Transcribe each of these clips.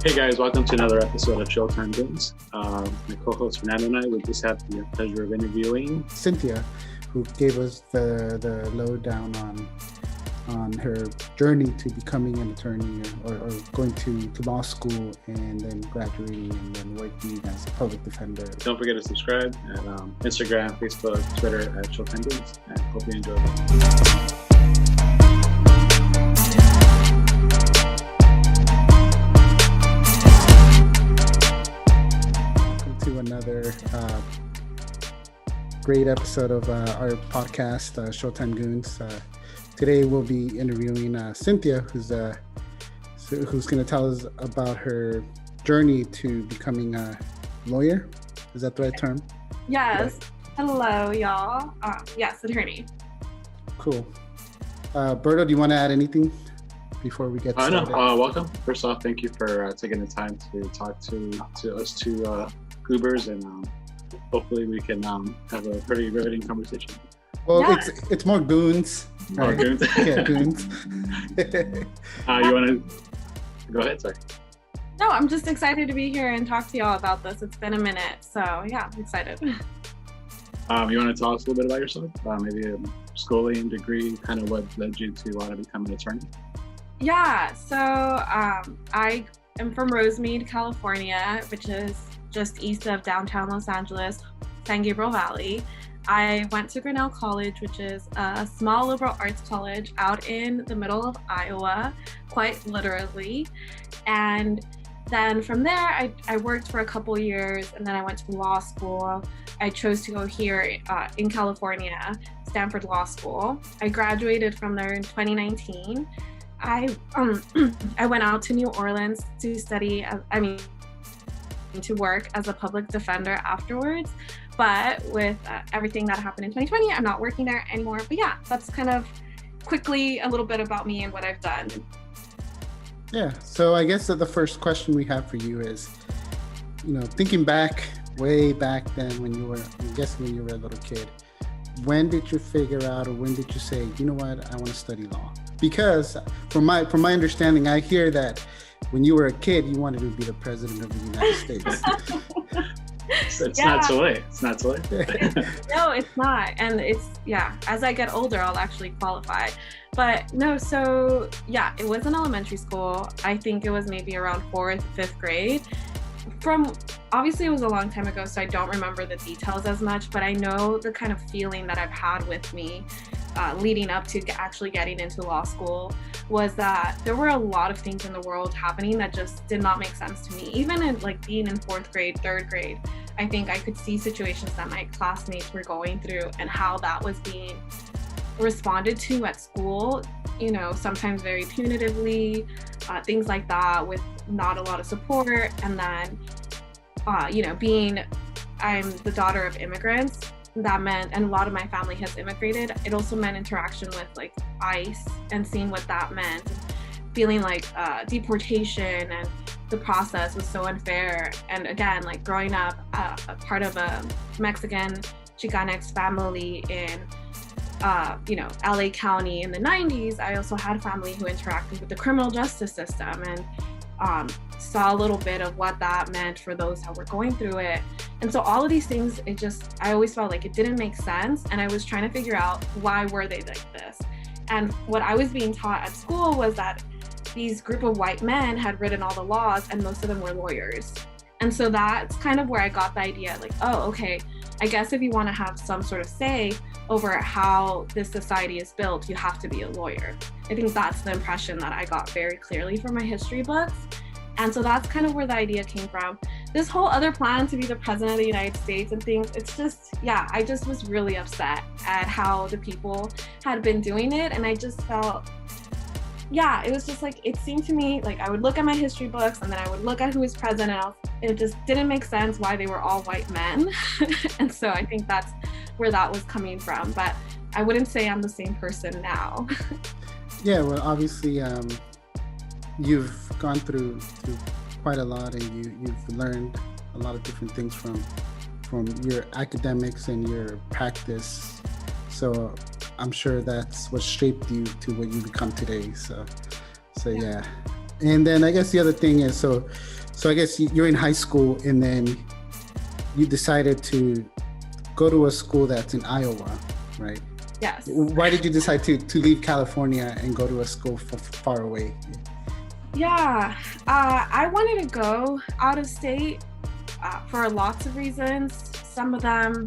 Hey guys, welcome to another episode of Showtime Goones. My co-host Fernando and I would just have the pleasure of interviewing Cynthia, who gave us the lowdown on her journey to becoming an attorney or going to law school and then graduating and then working as a public defender. Don't forget to subscribe at Instagram, Facebook, Twitter at Showtime Goones, and hope you enjoy it. Another great episode of our podcast, Showtime Goones. Today we'll be interviewing Cynthia, who's going to tell us about her journey to becoming a lawyer. Is that the right term? Yes. Right. Hello, y'all. Yes, attorney. Cool. Berto, do you want to add anything before we get started? No. Welcome. First off, thank you for taking the time to talk to us two Goobers, and hopefully we can have a pretty riveting conversation. Well, yeah. It's more goons. More goons. Yeah, goons. You want to go ahead? Sorry. No, I'm just excited to be here and talk to y'all about this. It's been a minute, so yeah, I'm excited. You want to tell us a little bit about yourself? Maybe a schooling, degree, kind of what led you to want to become an attorney? Yeah, so I am from Rosemead, California, which is just east of downtown Los Angeles, San Gabriel Valley. I went to Grinnell College, which is a small liberal arts college out in the middle of Iowa, quite literally. And then from there, I worked for a couple years, and then I went to law school. I chose to go here in California, Stanford Law School. I graduated from there in 2019. I went out to New Orleans to study, to work as a public defender afterwards, but with everything that happened in 2020, I'm not working there anymore. But yeah, that's kind of quickly a little bit about me and what I've done. Yeah, so I guess that the first question we have for you is, thinking back, way back then when you were a little kid, when did you figure out, or when did you say, you know what, I want to study law? Because from my understanding, I hear that when you were a kid, you wanted to be the president of the United States. It's not too late. It's not too late. No, it's not. And as I get older, I'll actually qualify. But no, so yeah, it was in elementary school. I think it was maybe around 4th, 5th grade. Obviously it was a long time ago, so I don't remember the details as much, but I know the kind of feeling that I've had with me leading up to actually getting into law school was that there were a lot of things in the world happening that just did not make sense to me. Even in being in 4th grade, 3rd grade, I think I could see situations that my classmates were going through and how that was being responded to at school, sometimes very punitively, things like that, with not a lot of support. And then, I'm the daughter of immigrants, that meant, and a lot of my family has immigrated, it also meant interaction with ICE and seeing what that meant, feeling like deportation and the process was so unfair. And again, growing up a part of a Mexican Chicanx family in LA County in the 90s, I also had family who interacted with the criminal justice system and saw a little bit of what that meant for those that were going through it. And so all of these things, I always felt like it didn't make sense. And I was trying to figure out, why were they like this? And what I was being taught at school was that these group of white men had written all the laws, and most of them were lawyers. And so that's kind of where I got the idea, oh, okay, I guess if you want to have some sort of say over how this society is built, you have to be a lawyer. I think that's the impression that I got very clearly from my history books. And so that's kind of where the idea came from. This whole other plan to be the president of the United States and things, I just was really upset at how the people had been doing it. And I just felt, it was just it seemed to me I would look at my history books and then I would look at who was president. It just didn't make sense why they were all white men. And so I think that's where that was coming from. But I wouldn't say I'm the same person now. Yeah, well, obviously, you've gone through quite a lot, and you've learned a lot of different things from your academics and your practice. So I'm sure that's what shaped you to what you become today. So yeah. And then I guess the other thing is, so I guess you're in high school and then you decided to go to a school that's in Iowa, right? Yes. Why did you decide to leave California and go to a school far away? Yeah, I wanted to go out of state for lots of reasons. Some of them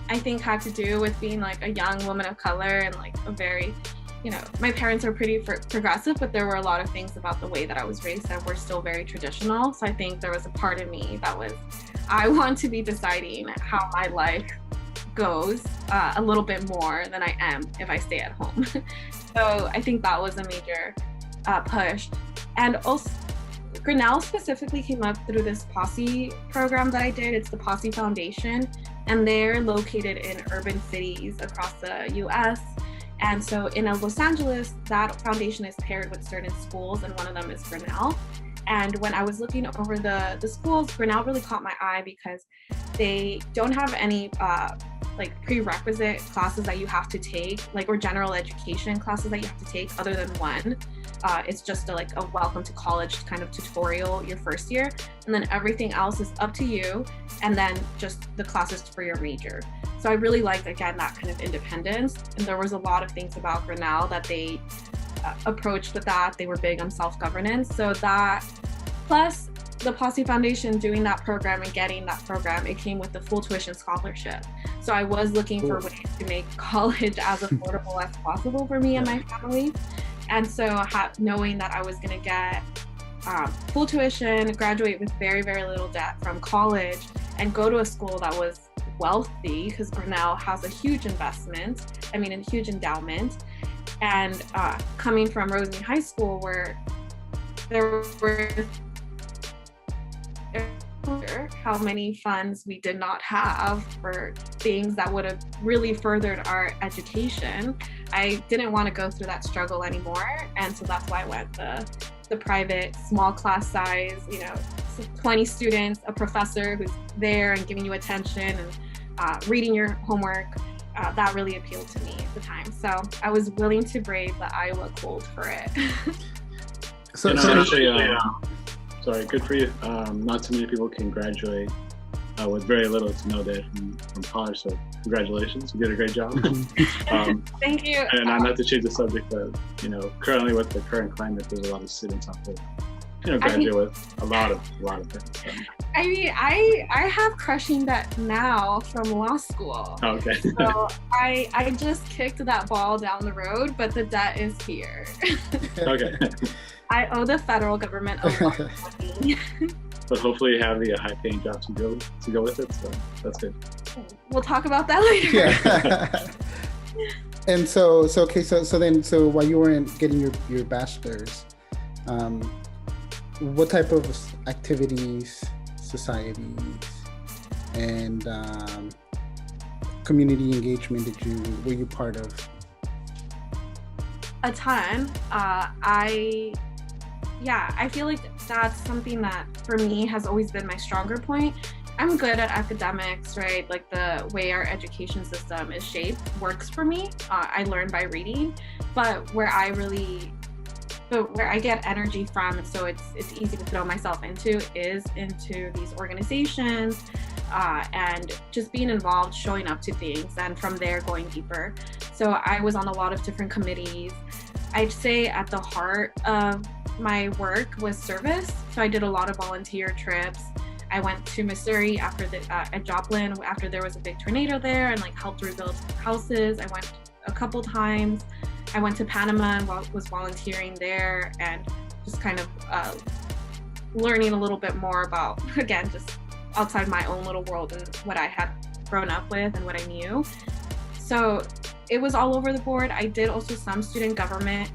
I think had to do with being like a young woman of color and like a very, my parents are pretty progressive, but there were a lot of things about the way that I was raised that were still very traditional. So I think there was a part of me that was, I want to be deciding how my life goes a little bit more than I am if I stay at home. So I think that was a major push. And also, Grinnell specifically came up through this Posse program that I did. It's the Posse Foundation, and they're located in urban cities across the US. And so in Los Angeles, that foundation is paired with certain schools, and one of them is Grinnell. And when I was looking over the schools, Grinnell really caught my eye because they don't have any like prerequisite classes that you have to take, like, or general education classes that you have to take other than one. It's just a welcome to college kind of tutorial your first year. And then everything else is up to you. And then just the classes for your major. So I really liked, again, that kind of independence. And there was a lot of things about Grinnell that they approached with that. They were big on self-governance. So that, plus the Posse Foundation doing that program and getting that program, it came with the full tuition scholarship. So I was looking for ways to make college as affordable as possible for me and my family. And so knowing that I was going to get full tuition, graduate with very, very little debt from college, and go to a school that was wealthy, because Grinnell has a huge investment, a huge endowment. And coming from Rosie High School, where there were how many funds we did not have for things that would have really furthered our education, I didn't want to go through that struggle anymore. And so that's why I went the private, small class size, 20 students, a professor who's there and giving you attention and reading your homework. That really appealed to me at the time. So I was willing to brave the Iowa cold for it. Sorry, good for you. Not too many people can graduate with very little to no debt from college, so congratulations, you did a great job. Thank you. And not to change the subject, but currently with the current climate, there's a lot of students out there, graduate with a lot of things. So. I have crushing debt now from law school. Oh, okay. So I just kicked that ball down the road, but the debt is here. Okay. I owe the federal government a lot of money. But hopefully you have the high-paying job to go with it, so that's good. We'll talk about that later. Yeah. And so while you were getting your bachelor's, what type of activities, societies, and community engagement were you part of? A ton. I feel like that's something that for me has always been my stronger point. I'm good at academics, right? Like the way our education system is shaped works for me. I learn by reading, but where I get energy from, so it's easy to throw myself into, is into these organizations and just being involved, showing up to things, and from there going deeper. So I was on a lot of different committees. I'd say at the heart of my work was service. So I did a lot of volunteer trips. I went to Missouri at Joplin after there was a big tornado there, and helped rebuild houses. I went a couple times. I went to Panama and was volunteering there, and just kind of learning a little bit more about, again, just outside my own little world and what I had grown up with and what I knew. So it was all over the board. I did also some student government.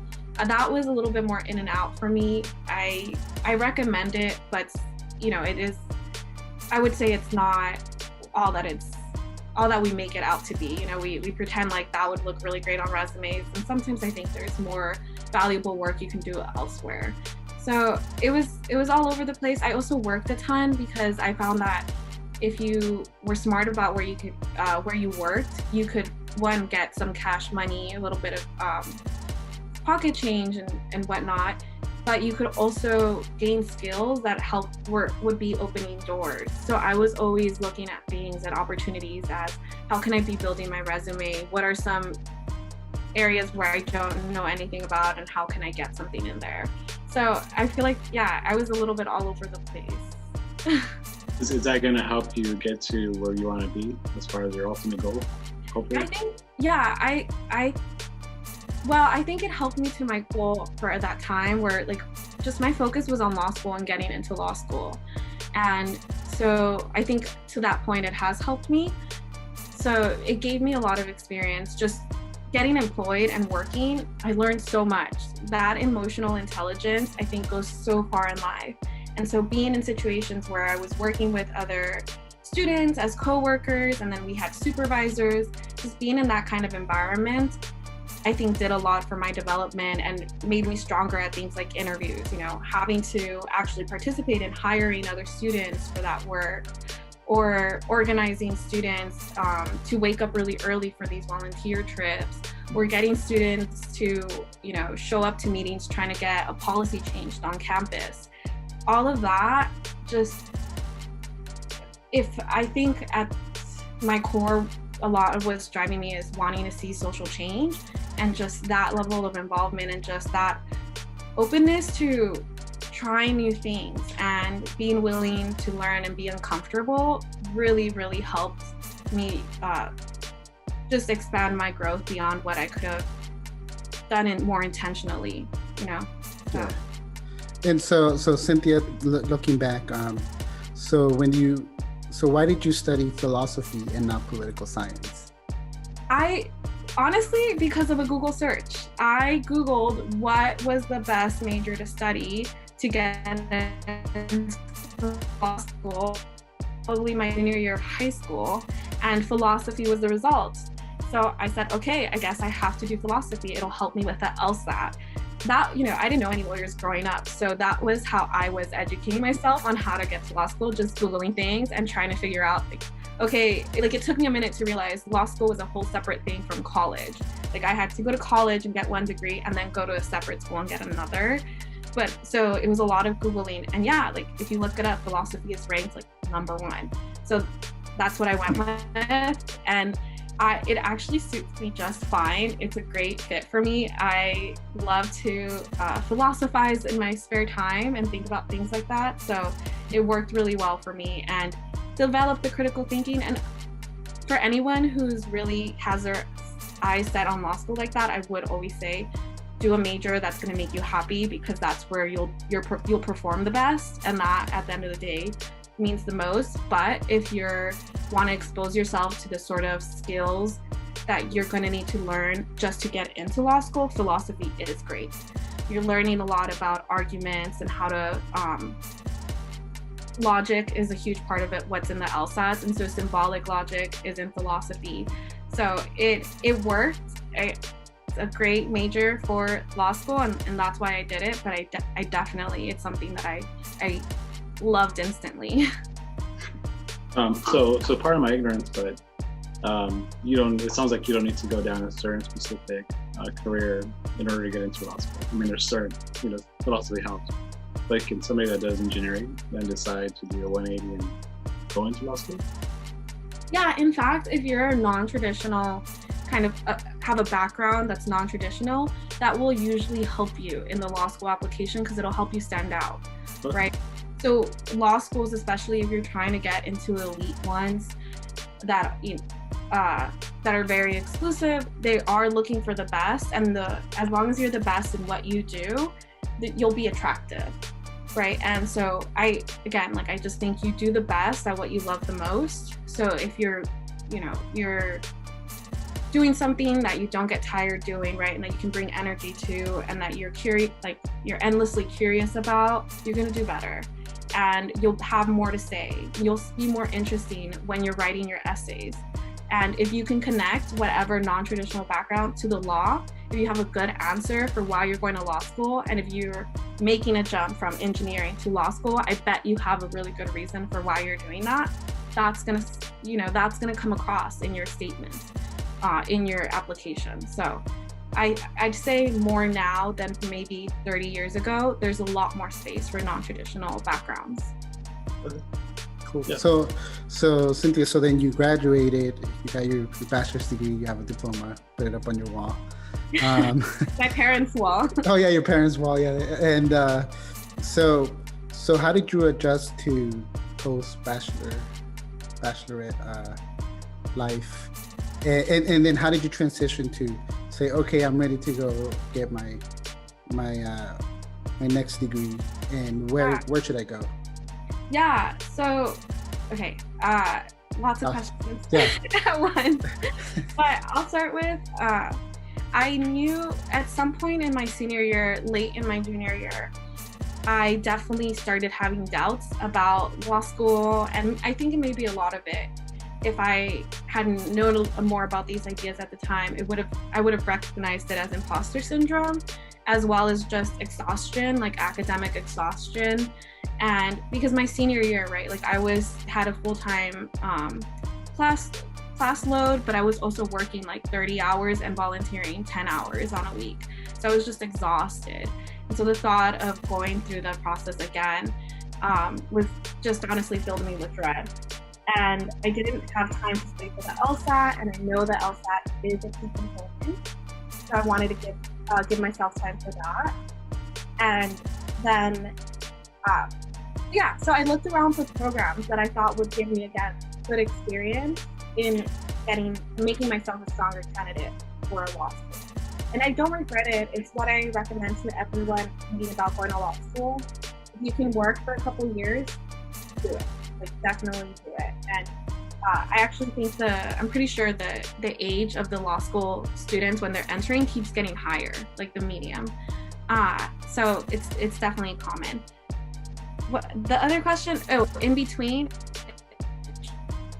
That was a little bit more in and out for me. I recommend it, but it is, I would say it's not all that we make it out to be. We pretend like that would look really great on resumes, and sometimes I think there's more valuable work you can do elsewhere. So it was all over the place. I also worked a ton because I found that if you were smart about where you worked, you could, one, get some cash money, a little bit of pocket change and whatnot. but you could also gain skills that would be opening doors. So I was always looking at things and opportunities as, how can I be building my resume? What are some areas where I don't know anything about, and how can I get something in there? So I feel like, yeah, I was a little bit all over the place. Is that going to help you get to where you want to be as far as your ultimate goal? Hopefully. I think, yeah, I think it helped me to my goal for that time, where like just my focus was on law school and getting into law school. And so I think to that point it has helped me. So it gave me a lot of experience just getting employed and working. I learned so much. That emotional intelligence, I think, goes so far in life. And so being in situations where I was working with other students as co-workers, and then we had supervisors, just being in that kind of environment, I think did a lot for my development and made me stronger at things like interviews, you know, having to actually participate in hiring other students for that work, or organizing students to wake up really early for these volunteer trips, or getting students to, you know, show up to meetings trying to get a policy changed on campus. All of that, just, if I think at my core, a lot of what's driving me is wanting to see social change, and just that level of involvement and just that openness to trying new things and being willing to learn and be uncomfortable really, really helped me just expand my growth beyond what I could have done it more intentionally, you know? So. Yeah. And so Cynthia, looking back, so why did you study philosophy and not political science? Honestly, because of a Google search. I Googled what was the best major to study to get into law school, probably my junior year of high school, and philosophy was the result. So I said, okay, I guess I have to do philosophy. It'll help me with the LSAT. That, you know, I didn't know any lawyers growing up. So that was how I was educating myself on how to get to law school, just Googling things and trying to figure out, like, okay, like it took me a minute to realize law school was a whole separate thing from college. Like I had to go to college and get one degree and then go to a separate school and get another. But so it was a lot of Googling. And yeah, like if you look it up, philosophy is ranked like #1. So that's what I went with. And it actually suits me just fine. It's a great fit for me. I love to philosophize in my spare time and think about things like that. So it worked really well for me and developed the critical thinking. And for anyone who's really has their eyes set on law school like that, I would always say, do a major that's going to make you happy, because that's where you'll perform the best, and that at the end of the day means the most. But if you want to expose yourself to the sort of skills that you're going to need to learn just to get into law school, philosophy is great. You're learning a lot about arguments and how to logic is a huge part of it, what's in the LSATs, and so symbolic logic is in philosophy. So it worked. It's a great major for law school, and that's why I did it. But I definitely, it's something that I loved instantly. So part of my ignorance, but it sounds like you don't need to go down a certain specific career in order to get into law school. I mean, there's certain, philosophy helps. Like, can somebody that does engineering then decide to do a 180 and go into law school? Yeah, in fact, if you're a non-traditional kind of have a background that's non-traditional, that will usually help you in the law school application, because it'll help you stand out, right? So law schools, especially if you're trying to get into elite ones that are very exclusive, they are looking for the best, and as long as you're the best in what you do, you'll be attractive, right? And so I just think you do the best at what you love the most. So if you're doing something that you don't get tired doing, right, and that you can bring energy to, and that you're curious, like you're endlessly curious about, you're gonna do better, and you'll have more to say. You'll be more interesting when you're writing your essays. And if you can connect whatever non-traditional background to the law, if you have a good answer for why you're going to law school, and if you're making a jump from engineering to law school, I bet you have a really good reason for why you're doing that. That's gonna come across in your statements, in your application. So I'd say more now than maybe 30 years ago. There's a lot more space for non-traditional backgrounds. Cool. Yeah. So Cynthia, so then you graduated, you got your bachelor's degree, you have a diploma, put it up on your wall. My parents' wall. Oh yeah, your parents' wall, yeah. And so how did you adjust to bachelorette life? And then how did you transition to say, okay, I'm ready to go get my next degree, and where should I go? Yeah, so, okay, lots of questions at once. But I'll start with, I knew at some point in my senior year, late in my junior year, I definitely started having doubts about law school, and I think it may be a lot of it. If I hadn't known more about these ideas at the time, I would have recognized it as imposter syndrome, as well as just exhaustion, like academic exhaustion. And because my senior year, right, like I had a full-time class load, but I was also working like 30 hours and volunteering 10 hours on a week. So I was just exhausted. And so the thought of going through the process again was just honestly filled me with dread. And I didn't have time to study for the LSAT, and I know that LSAT is a key component. So I wanted to give myself time for that. And then, so I looked around for programs that I thought would give me, again, good experience in making myself a stronger candidate for a law school. And I don't regret it. It's what I recommend to everyone thinking about going to law school. If you can work for a couple years, do it. Like, definitely do it. And I actually think I'm pretty sure the age of the law school students when they're entering keeps getting higher, like the medium. So it's definitely common. The other question, in between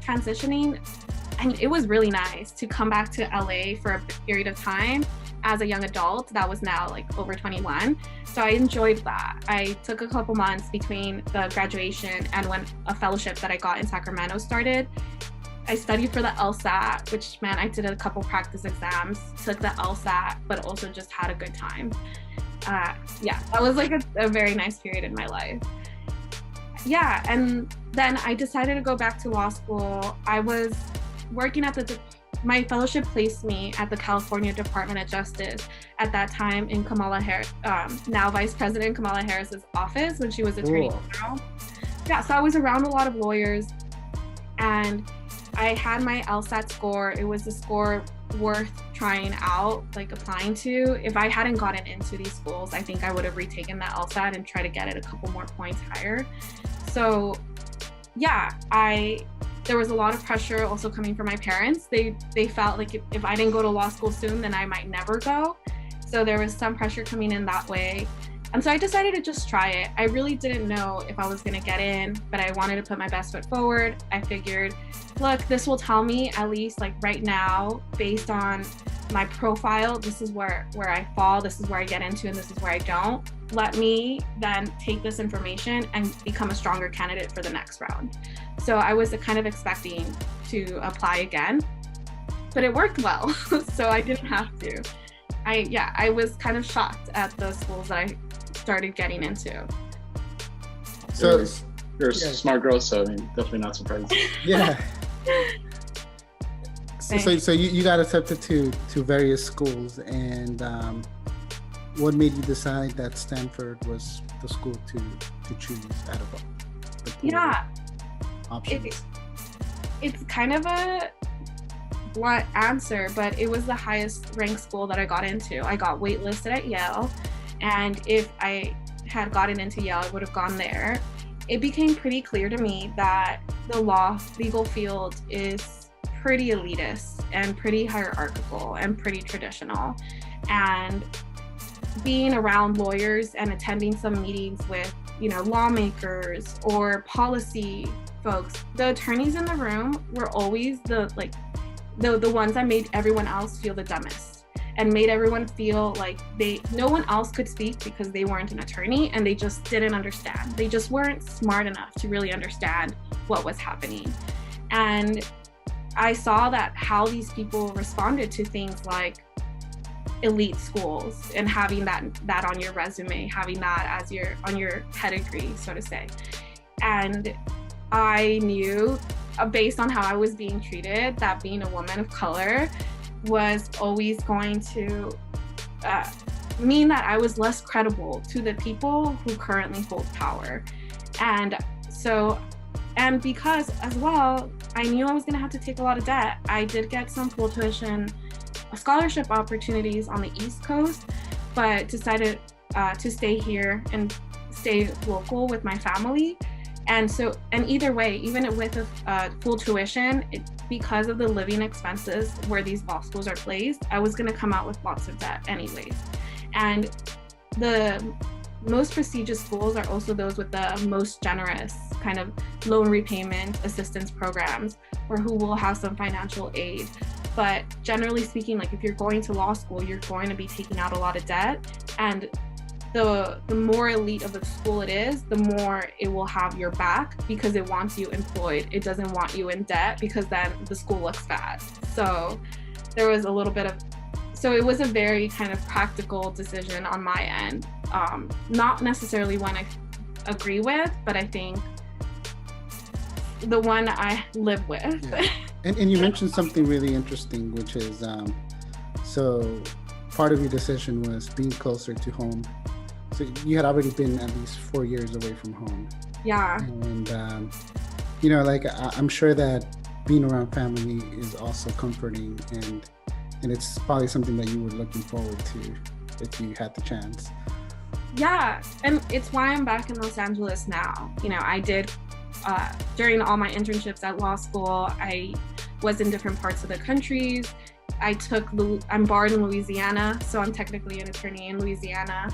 transitioning, and it was really nice to come back to LA for a period of time as a young adult that was now like over 21. So I enjoyed that. I took a couple months between the graduation and when a fellowship that I got in Sacramento started. I studied for the LSAT, which meant I did a couple practice exams, took the LSAT, but also just had a good time. That was like a very nice period in my life. Yeah, and then I decided to go back to law school. I was working at my fellowship placed me at the California Department of Justice at that time in Kamala Harris, now Vice President Kamala Harris's office when she was Attorney General. Yeah, so I was around a lot of lawyers, and I had my LSAT score. It was a score worth trying out, like applying to. If I hadn't gotten into these schools, I think I would have retaken that LSAT and try to get it a couple more points higher. So yeah, there was a lot of pressure also coming from my parents. They felt like if I didn't go to law school soon, then I might never go. So there was some pressure coming in that way. And so I decided to just try it. I really didn't know if I was gonna get in, but I wanted to put my best foot forward. I figured, look, this will tell me at least like right now, based on my profile, this is where I fall, this is where I get into, and this is where I don't. Let me then take this information and become a stronger candidate for the next round. So I was kind of expecting to apply again, but it worked well. So I didn't have to. I was kind of shocked at the schools that I started getting into. So you're a smart girl, so I mean, definitely not surprised. Yeah. So you got accepted to various schools, and what made you decide that Stanford was the school to choose out of all the pool options? It's kind of a blunt answer, but it was the highest ranked school that I got into. I got waitlisted at Yale, and if I had gotten into Yale, I would have gone there. It became pretty clear to me that the legal field is pretty elitist and pretty hierarchical and pretty traditional. And being around lawyers and attending some meetings with, lawmakers or policy folks, the attorneys in the room were always the ones that made everyone else feel the dumbest and made everyone feel like no one else could speak because they weren't an attorney, and they just didn't understand. They just weren't smart enough to really understand what was happening. And I saw that how these people responded to things like, elite schools and having that on your resume, having that as on your pedigree, so to say. And I knew, based on how I was being treated, that being a woman of color was always going to mean that I was less credible to the people who currently hold power. And because as well, I knew I was going to have to take a lot of debt. I did get some full tuition scholarship opportunities on the East Coast, but decided to stay here and stay local with my family. And either way, even with full tuition, because of the living expenses where these law schools are placed, I was going to come out with lots of debt anyways. And the most prestigious schools are also those with the most generous kind of loan repayment assistance programs, or who will have some financial aid. But generally speaking, like if you're going to law school, you're going to be taking out a lot of debt. And the more elite of a school it is, the more it will have your back because it wants you employed. It doesn't want you in debt because then the school looks bad. So there was a little bit of, so it was a very kind of practical decision on my end. Not necessarily one I agree with, but I think the one I live with. Yeah. And you mentioned something really interesting, which is, so part of your decision was being closer to home. So you had already been at least 4 years away from home. Yeah. And, you know, like I'm sure that being around family is also comforting, and it's probably something that you were looking forward to if you had the chance. Yeah, and it's why I'm back in Los Angeles now. You know, I did, during all my internships at law school, I was in different parts of the countries. I'm barred in Louisiana, so I'm technically an attorney in Louisiana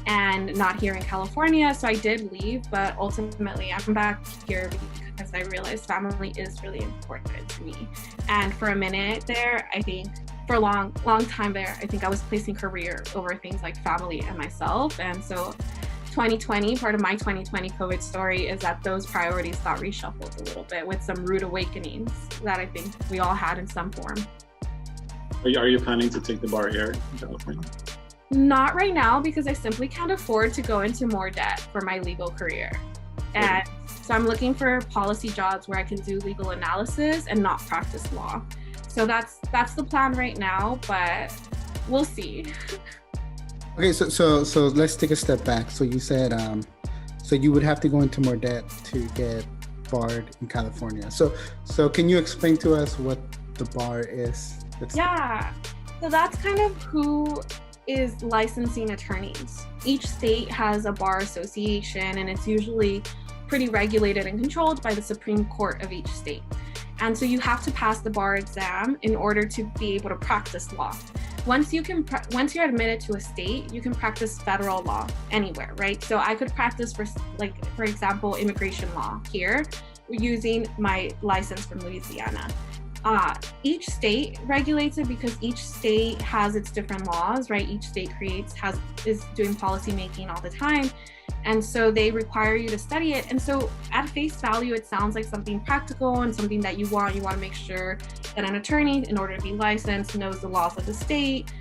and not here in California. So I did leave, but ultimately I'm back here because I realized family is really important to me. And for a minute there, I think for a long time there, I think I was placing career over things like family and myself. And so 2020, part of my 2020 COVID story is that those priorities got reshuffled a little bit with some rude awakenings that I think we all had in some form. Are you planning to take the bar here in California? Not right now, because I simply can't afford to go into more debt for my legal career. And so I'm looking for policy jobs where I can do legal analysis and not practice law. So that's the plan right now, but we'll see. Okay, so let's take a step back. So you said, so you would have to go into more debt to get barred in California. So can you explain to us what the bar is? Yeah, so that's kind of who is licensing attorneys. Each state has a bar association, and it's usually pretty regulated and controlled by the Supreme Court of each state. And so you have to pass the bar exam in order to be able to practice law. Once you're admitted to a state, you can practice federal law anywhere, right? So I could practice for example, immigration law here using my license from Louisiana. Each state regulates it because each state has its different laws, right? Each state is doing policy making all the time. And so they require you to study it. And so at face value, it sounds like something practical and something that you want. You want to make sure that an attorney, in order to be licensed, knows the laws of the state.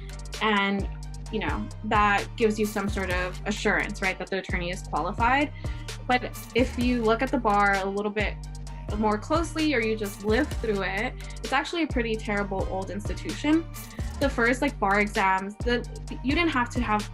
And, you know, that gives you some sort of assurance, right, that the attorney is qualified. But if you look at the bar a little bit more closely, or you just live through it, it's actually a pretty terrible old institution. The first bar exams, you didn't have to have,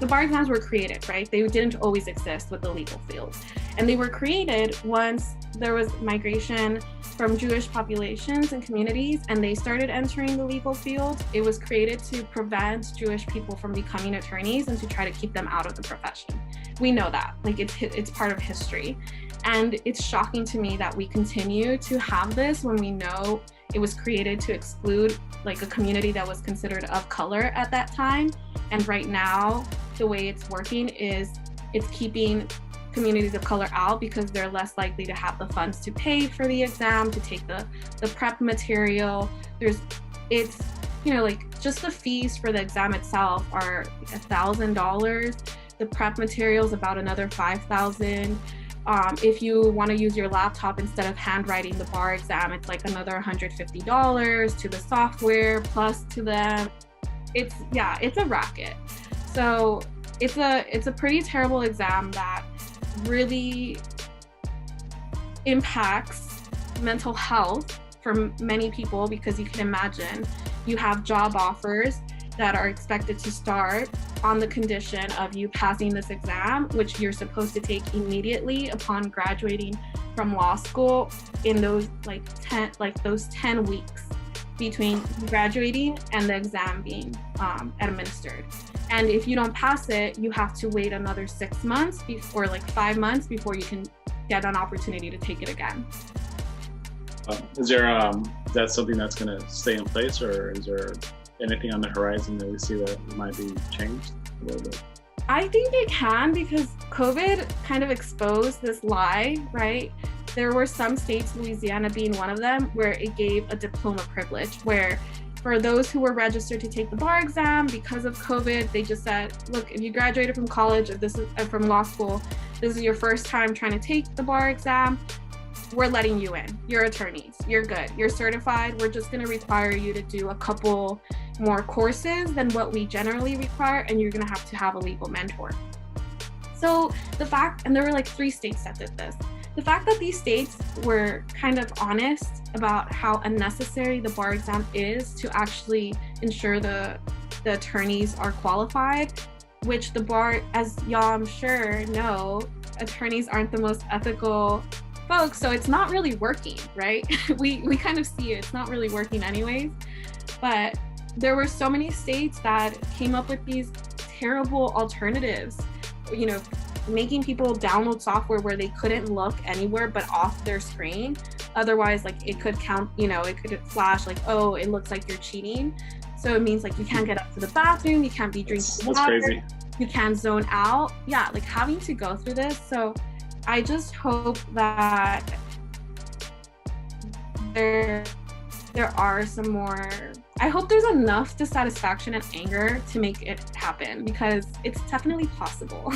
the bar exams were created, right? They didn't always exist with the legal field. And they were created once there was migration from Jewish populations and communities, and they started entering the legal field. It was created to prevent Jewish people from becoming attorneys and to try to keep them out of the profession. We know that, it's part of history. And it's shocking to me that we continue to have this when we know it was created to exclude a community that was considered of color at that time. And right now, the way it's working is it's keeping communities of color out because they're less likely to have the funds to pay for the exam, to take the prep material. Just the fees for the exam itself are $1,000. The prep materials about another $5,000. If you want to use your laptop instead of handwriting the bar exam, it's another $150 to the software plus to them. it's a racket. So it's a pretty terrible exam that really impacts mental health for many people, because you can imagine you have job offers that are expected to start on the condition of you passing this exam, which you're supposed to take immediately upon graduating from law school, in those 10 weeks between graduating and the exam being administered. And if you don't pass it, you have to wait another 6 months or 5 months before you can get an opportunity to take it again. Is that something that's going to stay in place, or is there anything on the horizon that we see that might be changed a little bit? I think they can, because COVID kind of exposed this lie, right? There were some states, Louisiana being one of them, where it gave a diploma privilege, where for those who were registered to take the bar exam, because of COVID, they just said, look, if you graduated from college, if this is from law school, this is your first time trying to take the bar exam, we're letting you in. You're attorneys. You're good. You're certified. We're just going to require you to do a couple more courses than what we generally require, and you're going to have a legal mentor. So and there were 3 states that did this. The fact that these states were kind of honest about how unnecessary the bar exam is to actually ensure the attorneys are qualified, which the bar, as y'all I'm sure know, attorneys aren't the most ethical folks, so it's not really working, right? we kind of see it's not really working anyways. But there were so many states that came up with these terrible alternatives, making people download software where they couldn't look anywhere but off their screen. Otherwise, it could count, it could flash oh, it looks like you're cheating. So it means you can't get up to the bathroom, you can't be drinking water, that's crazy. You can't zone out. Yeah, having to go through this. So I just hope that there are some more. I hope there's enough dissatisfaction and anger to make it happen, because it's definitely possible.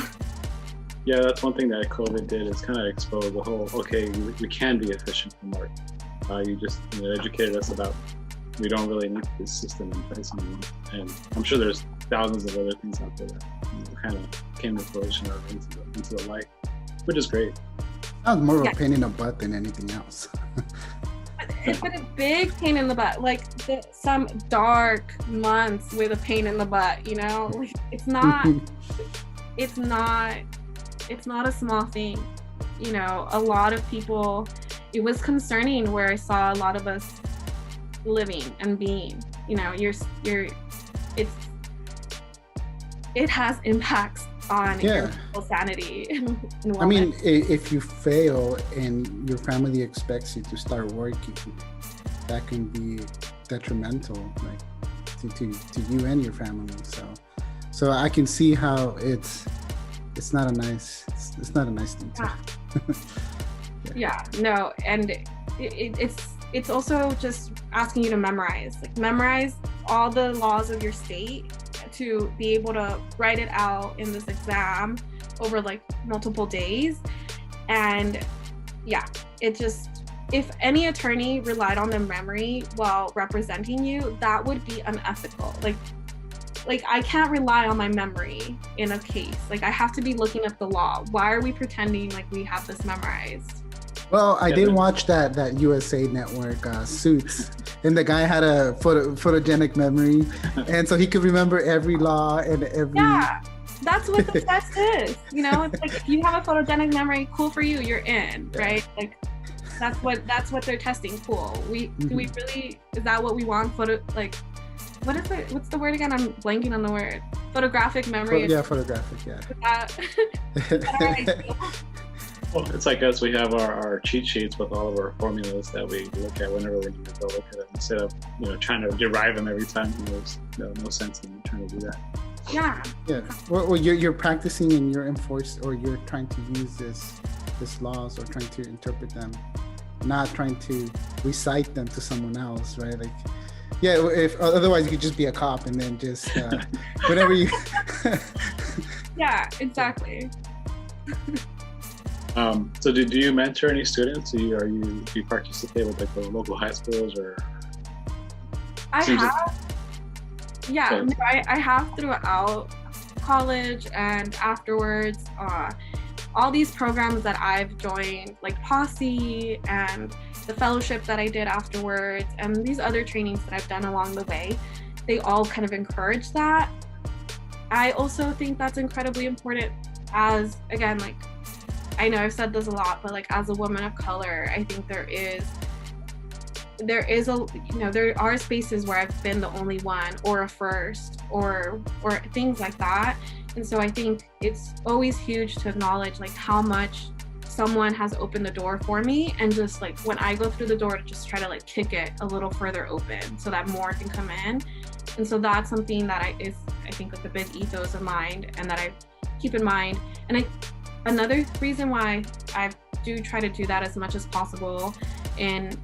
Yeah, that's one thing that COVID did, is kind of expose the whole, okay, we can be efficient from work. You just educated us about we don't really need this system in place anymore. And I'm sure there's thousands of other things out there that kind of came to fruition or into the light, which is great. That was more of a pain in the butt than anything else. It's been a big pain in the butt, some dark months with a pain in the butt, it's not it's not a small thing. A lot of people, it was concerning where I saw a lot of us living and being, it has impacts on your mental sanity and wellness. I mean, if you fail and your family expects you to start working, that can be detrimental, to you and your family. So I can see how it's not a nice thing to. No, and it's also just asking you to memorize all the laws of your state to be able to write it out in this exam over multiple days. And if any attorney relied on their memory while representing you, that would be unethical. I can't rely on my memory in a case. I have to be looking up the law. Why are we pretending we have this memorized? Well, I did watch that USA Network Suits, and the guy had a photogenic memory, and so he could remember every law and every. Yeah, that's what the test is. It's if you have a photogenic memory, cool for you, you're in, right? That's what they're testing. Cool. Do we really? Is that what we want? What is it? What's the word again? I'm blanking on the word. Photographic memory. Photographic. Yeah. Well, it's like us. We have our cheat sheets with all of our formulas that we look at whenever we need to go look at it, instead of trying to derive them every time. There's no sense in trying to do that. Yeah. Well, you're practicing and you're enforced, or you're trying to use this laws, or trying to interpret them, not trying to recite them to someone else, right? If otherwise you could just be a cop and then just whatever you. Yeah, exactly. So do you mentor any students? Do you participate with the local high schools, or? I have. Yeah, But, I have throughout college and afterwards, all these programs that I've joined, like Posse and the fellowship that I did afterwards, and these other trainings that I've done along the way, they all kind of encourage that. I also think that's incredibly important as, again, like, I know I've said this a lot, but like as a woman of color, I think there is a, you know, there are spaces where I've been the only one or a first or things like that. And so I think it's always huge to acknowledge like how much someone has opened the door for me, and just like when I go through the door to just try to like kick it a little further open so that more can come in. And so that's something that I think like a big ethos of mine and that I keep in mind. And another reason why I do try to do that as much as possible in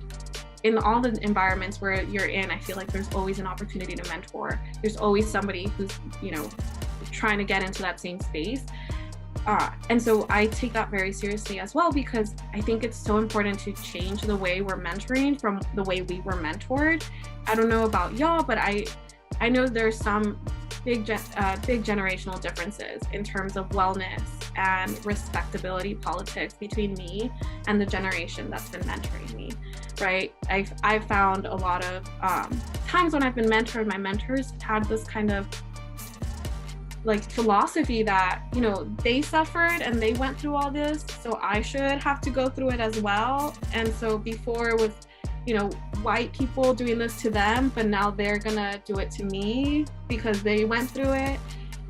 all the environments where you're in, I feel like there's always an opportunity to mentor. There's always somebody who's, you know, trying to get into that same space. And so I take that very seriously as well, because I think it's so important to change the way we're mentoring from the way we were mentored. I don't know about y'all, but I know there's some big generational differences in terms of wellness and respectability politics between me and the generation that's been mentoring me, right? I've found a lot of times when I've been mentored, my mentors had this kind of like philosophy that, you know, they suffered and they went through all this, so I should have to go through it as well. And so before it was, you know, white people doing this to them, but now they're gonna do it to me because they went through it.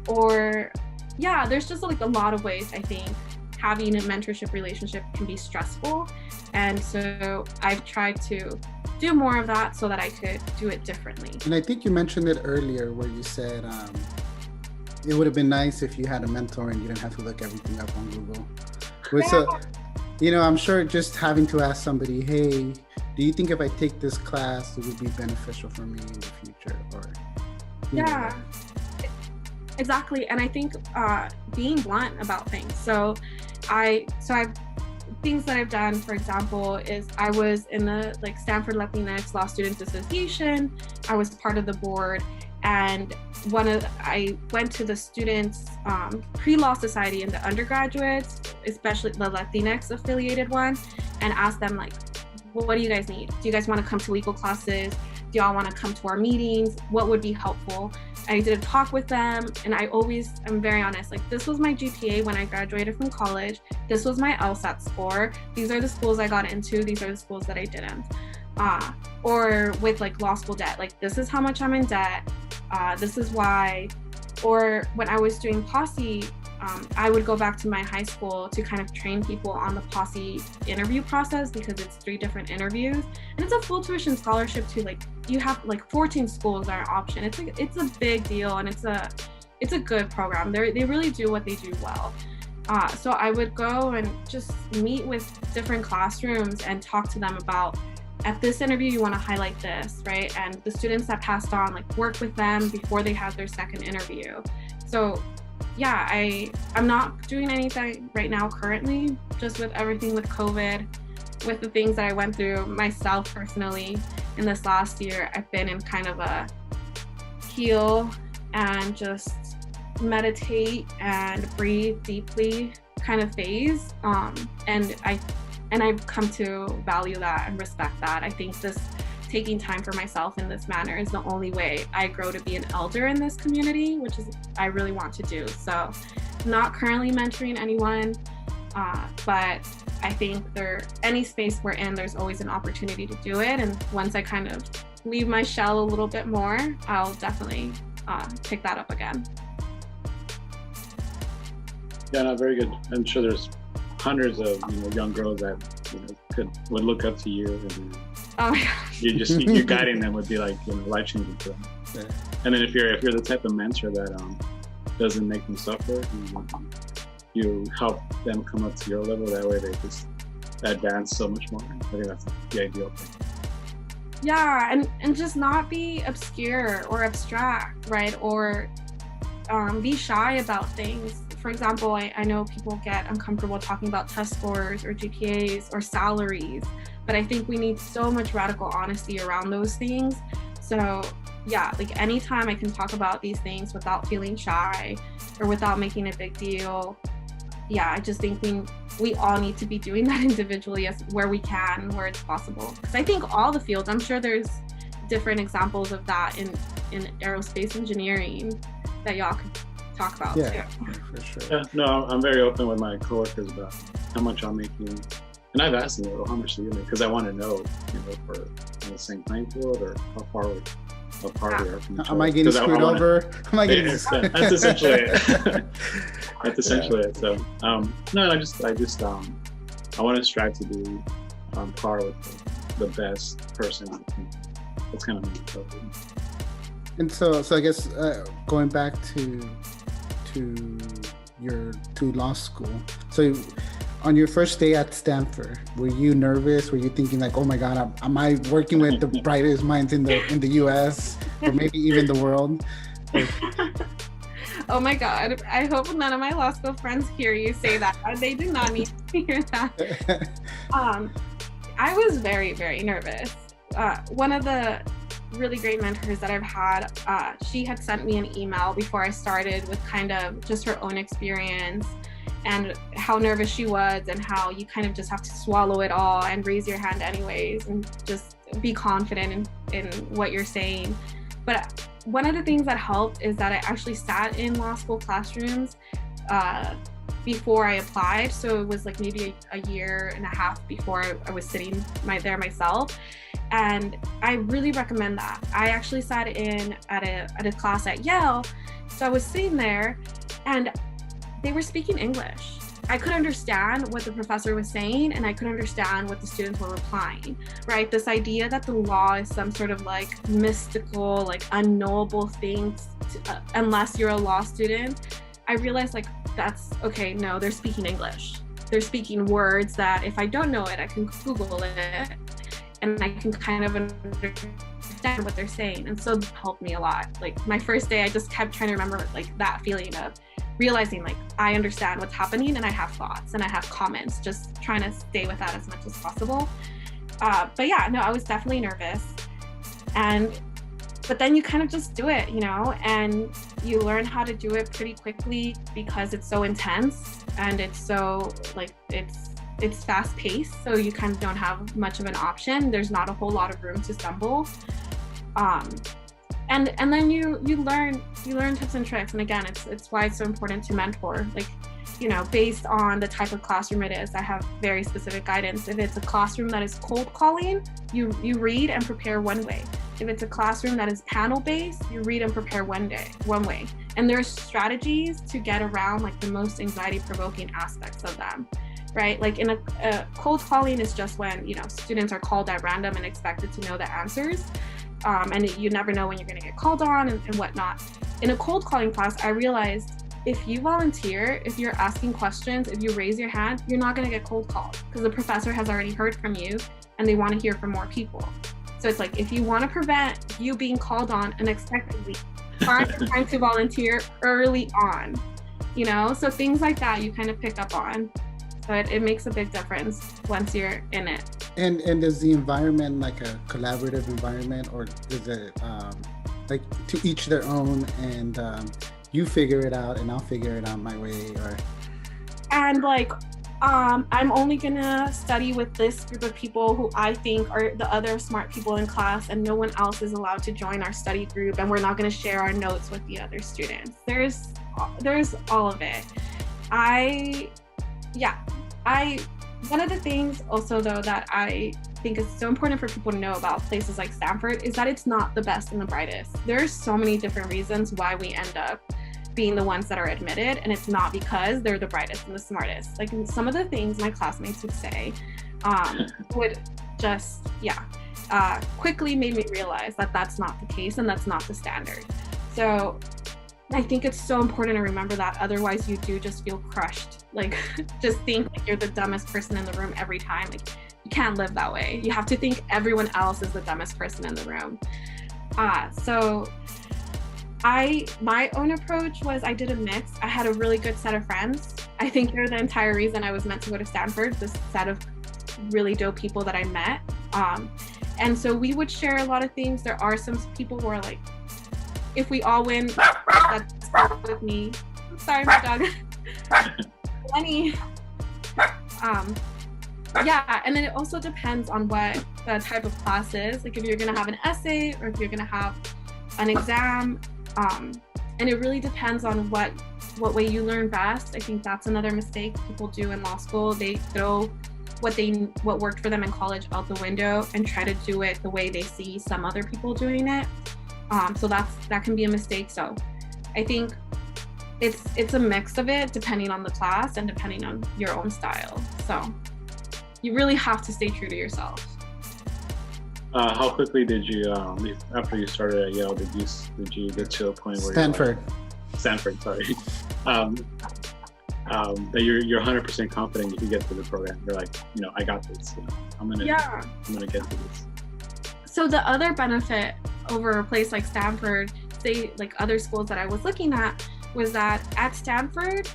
Or yeah, there's just like a lot of ways I think having a mentorship relationship can be stressful. And so I've tried to do more of that so that I could do it differently. And I think you mentioned it earlier where you said it would have been nice if you had a mentor and you didn't have to look everything up on Google. So, you know, I'm sure just having to ask somebody, hey, do you think if I take this class, it would be beneficial for me in the future? Or yeah, exactly. And I think being blunt about things. So things that I've done, for example, is I was in the like Stanford Latinx Law Students Association. I was part of the board, and I went to the students pre-law society and the undergraduates, especially the Latinx affiliated one, and asked them like, what do you guys need? Do you guys want to come to legal classes? Do y'all want to come to our meetings? What would be helpful? I did a talk with them, and I'm very honest, like this was my GPA when I graduated from college. This was my LSAT score. These are the schools I got into. These are the schools that I didn't. Or with like law school debt, like this is how much I'm in debt. This is why. Or when I was doing Posse, I would go back to my high school to kind of train people on the Posse interview process, because it's 3 different interviews, and it's a full tuition scholarship too. Like you have like 14 schools are an option. It's a big deal, and it's a good program. They really do what they do well. So I would go and just meet with different classrooms and talk to them about, at this interview, you want to highlight this, right? And the students that passed on, like work with them before they have their second interview. So yeah, I'm not doing anything right now currently, just with everything with COVID, with the things that I went through myself personally in this last year. I've been in kind of a heal and just meditate and breathe deeply kind of phase. And I've come to value that and respect that. I think this taking time for myself in this manner is the only way I grow to be an elder in this community, which is I really want to do. So not currently mentoring anyone, but I think any space we're in, there's always an opportunity to do it. And once I kind of leave my shell a little bit more, I'll definitely pick that up again. Yeah, no, very good. I'm sure there's hundreds of young girls that would look up to you, and oh my gosh. you guiding them would be like life changing for them. Yeah. And then if you're the type of mentor that doesn't make them suffer, you help them come up to your level. That way they just advance so much more. I think that's the ideal thing. Yeah, and just not be obscure or abstract, right? Or be shy about things. For example, I know people get uncomfortable talking about test scores or GPAs or salaries, but I think we need so much radical honesty around those things. So yeah, like anytime I can talk about these things without feeling shy or without making a big deal, yeah, I just think we all need to be doing that individually as where we can, where it's possible. Because I think all the fields, I'm sure there's different examples of that in aerospace engineering that y'all could talk about too. For sure. Yeah, no, I'm very open with my coworkers about how much I'm making. And I've asked them, well, how much do you make? Because I want to know, if we're on the same playing field or how far we are from each other. Am I getting screwed over? Am I getting that's essentially it. That's essentially it. So, no, I want to strive to be on par with the best person. That's kind of me. And so I guess going back to law school. So on your first day at Stanford, were you nervous? Were you thinking like, oh my God, am I working with the brightest minds in the U.S. or maybe even the world? Oh my God, I hope none of my law school friends hear you say that. They do not need to hear that. I was very, very nervous. One of the really great mentors that I've had, she had sent me an email before I started with kind of just her own experience and how nervous she was and how you kind of just have to swallow it all and raise your hand anyways and just be confident in what you're saying. But one of the things that helped is that I actually sat in law school classrooms before I applied. So it was like maybe a year and a half before I was sitting there myself. And I really recommend that. I actually sat in at a class at Yale. So I was sitting there and they were speaking English. I could understand what the professor was saying and I could understand what the students were replying, right? This idea that the law is some sort of like mystical, like unknowable thing unless you're a law student. I realized like, that's okay, no, they're speaking English. They're speaking words that if I don't know it, I can Google it and I can kind of understand what they're saying. And so it helped me a lot. Like my first day, I just kept trying to remember like that feeling of realizing like I understand what's happening and I have thoughts and I have comments, just trying to stay with that as much as possible. But yeah, no, I was definitely nervous. But then you kind of just do it, and you learn how to do it pretty quickly because it's so intense and it's so like, it's fast paced. So you kind of don't have much of an option. There's not a whole lot of room to stumble. And then you learn tips and tricks. And again, it's why it's so important to mentor. Like, based on the type of classroom it is, I have very specific guidance. If it's a classroom that is cold calling, you read and prepare one way. If it's a classroom that is panel based, you read and prepare one way. And there's strategies to get around like the most anxiety provoking aspects of them, right? Like in a cold calling is just when, students are called at random and expected to know the answers. And you never know when you're going to get called on and whatnot. In a cold calling class, I realized if you volunteer, if you're asking questions, if you raise your hand, you're not going to get cold called because the professor has already heard from you and they want to hear from more people. So it's like, if you want to prevent you being called on unexpectedly, find the time to volunteer early on, So things like that you kind of pick up on. But it makes a big difference once you're in it. And is the environment like a collaborative environment, or is it like to each their own and you figure it out and I'll figure it out my way? And like, I'm only gonna study with this group of people who I think are the other smart people in class, and no one else is allowed to join our study group, and we're not gonna share our notes with the other students. There's all of it. One of the things also though that I think is so important for people to know about places like Stanford is that it's not the best and the brightest. There's so many different reasons why we end up being the ones that are admitted, and it's not because they're the brightest and the smartest. Like some of the things my classmates would say would just quickly made me realize that that's not the case and that's not the standard. So I think it's so important to remember that, otherwise you do just feel crushed. Like just think like you're the dumbest person in the room every time. Like you can't live that way. You have to think everyone else is the dumbest person in the room. So my own approach was I did a mix. I had a really good set of friends. I think they're the entire reason I was meant to go to Stanford, this set of really dope people that I met. And so we would share a lot of things. There are some people who are like if we all win, that's fine with me. Sorry, my dog. Lenny. Yeah, and then it also depends on what the type of class is. Like if you're gonna have an essay or if you're gonna have an exam, and it really depends on what way you learn best. I think that's another mistake people do in law school. They throw what worked for them in college out the window and try to do it the way they see some other people doing it. So that can be a mistake. So I think it's a mix of it depending on the class and depending on your own style. So you really have to stay true to yourself. How quickly did you, after you started at Yale, did you get to a point where Stanford, sorry, that you're 100% confident you can get through the program? You're like, I got this. I'm gonna get through this. So the other benefit over a place like Stanford, say like other schools that I was looking at, was that at Stanford,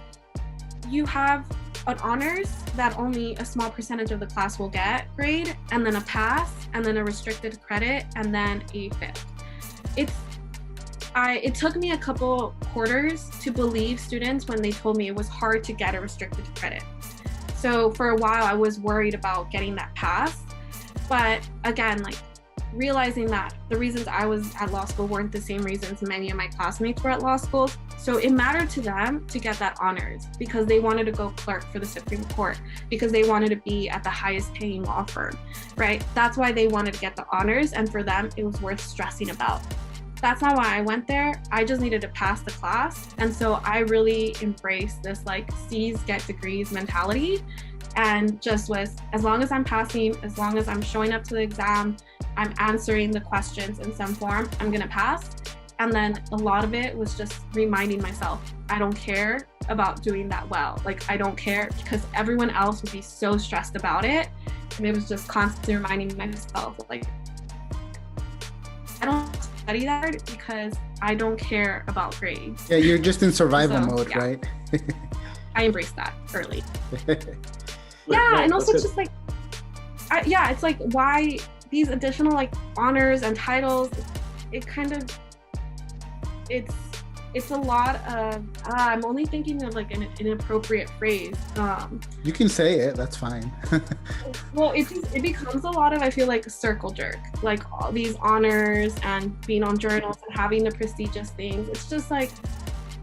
you have an honors that only a small percentage of the class will get grade, and then a pass, and then a restricted credit, and then a fail. It took me a couple quarters to believe students when they told me it was hard to get a restricted credit. So for a while I was worried about getting that pass, but again, like realizing that the reasons I was at law school weren't the same reasons many of my classmates were at law school. So it mattered to them to get that honors because they wanted to go clerk for the Supreme Court, because they wanted to be at the highest paying law firm, right? That's why they wanted to get the honors, and for them, it was worth stressing about. That's not why I went there. I just needed to pass the class. And so I really embraced this like C's get degrees mentality, and just was, as long as I'm passing, as long as I'm showing up to the exam, I'm answering the questions in some form, I'm gonna pass. And then a lot of it was just reminding myself, I don't care about doing that well. Like, I don't care, because everyone else would be so stressed about it. And it was just constantly reminding myself, like, I don't study that hard because I don't care about grades. Yeah, you're just in survival mode, yeah. Right? I embraced that early. Yeah, and also just like, it's like, why these additional like honors and titles, it kind of, it's a lot of, I'm only thinking of like an inappropriate phrase. You can say it, that's fine. Well, it becomes a lot of, I feel like, a circle jerk, like all these honors and being on journals and having the prestigious things. It's just like,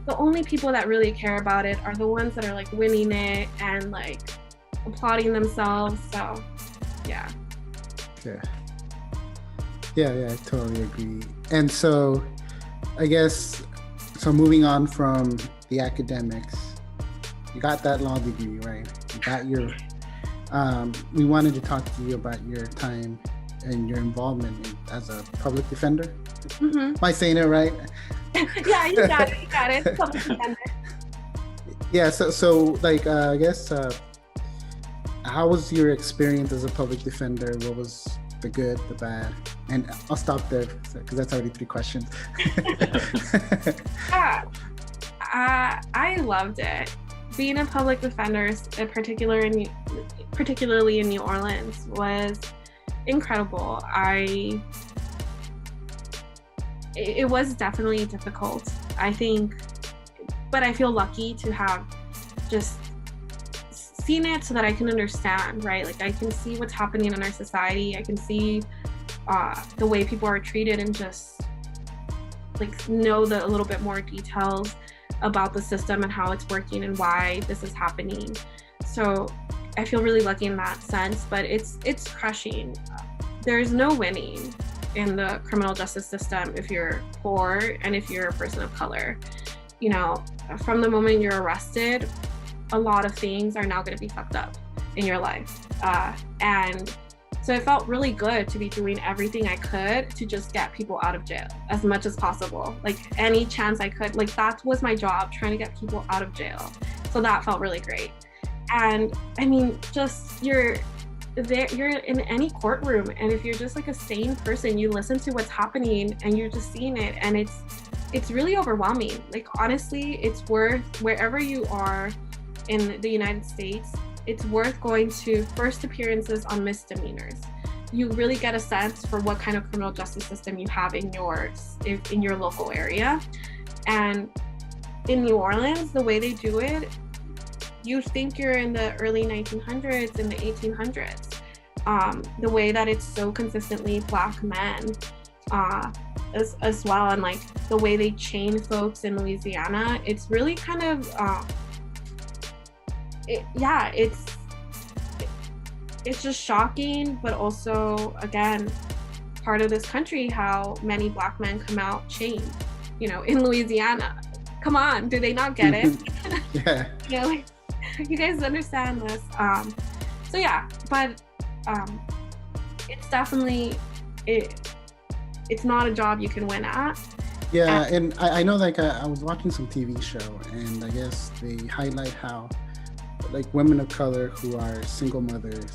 the only people that really care about it are the ones that are like winning it and like applauding themselves. So yeah, I totally agree. And so I guess, so moving on from the academics, you got that law degree, right? You got your, we wanted to talk to you about your time and your involvement as a public defender. Mm-hmm. Am I saying it right? Yeah, you got it, public defender. Yeah, so like, I guess, how was your experience as a public defender? What was the good, the bad? And I'll stop there because that's already 3 questions. Yeah, I loved it. Being a public defender, particularly in New Orleans, was incredible. It was definitely difficult, I think, but I feel lucky to have just seen it so that I can understand, right? Like, I can see what's happening in our society. I can see the way people are treated, and just like know a little bit more details about the system and how it's working and why this is happening. So I feel really lucky in that sense, but it's crushing. There's no winning in the criminal justice system if you're poor and if you're a person of color. You know, from the moment you're arrested, a lot of things are now going to be fucked up in your life. And so it felt really good to be doing everything I could to just get people out of jail as much as possible. Like, any chance I could, like, that was my job, trying to get people out of jail. So that felt really great. And I mean, just you're in any courtroom, and if you're just like a sane person, you listen to what's happening and you're just seeing it, and it's really overwhelming. Like, honestly, it's worth, wherever you are in the United States, it's worth going to first appearances on misdemeanors, you really get a sense for what kind of criminal justice system you have in your local area. And in New Orleans, the way they do it, you think you're in the early 1900s, in the 1800s. The way that it's so consistently Black men as well, and like the way they chain folks in Louisiana, it's really kind of it's just shocking, but also, again, part of this country, how many Black men come out chained, in Louisiana. Come on, do they not get it? Yeah. Like, you guys understand this. So yeah, but it's definitely, it's not a job you can win at. Yeah, and I know, like, I was watching some TV show, and I guess they highlight how, like, women of color who are single mothers,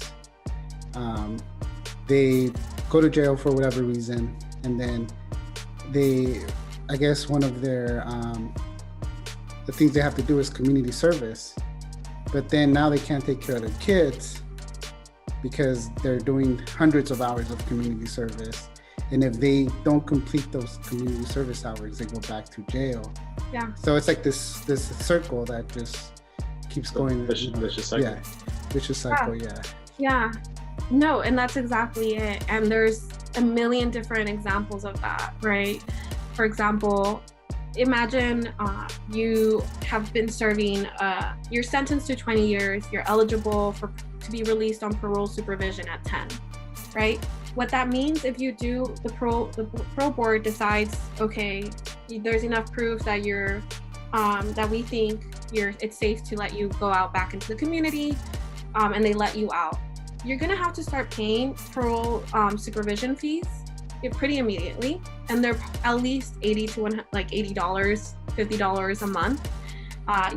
they go to jail for whatever reason, and then I guess one of their, the things they have to do is community service, but then now they can't take care of their kids because they're doing hundreds of hours of community service. And if they don't complete those community service hours, they go back to jail. Yeah. So it's like this circle that just keeps going. Vicious cycle. Yeah. Vicious cycle. Yeah. Yeah. No, and that's exactly it. And there's a million different examples of that, right? For example, imagine you have been serving, you're sentenced to 20 years, you're eligible to be released on parole supervision at 10, right? What that means, if you do, the parole board decides, okay, there's enough proof that you're, that we think it's safe to let you go out back into the community, and they let you out. You're gonna have to start paying parole supervision fees pretty immediately, and they're at least $80 to $80, $50 a month.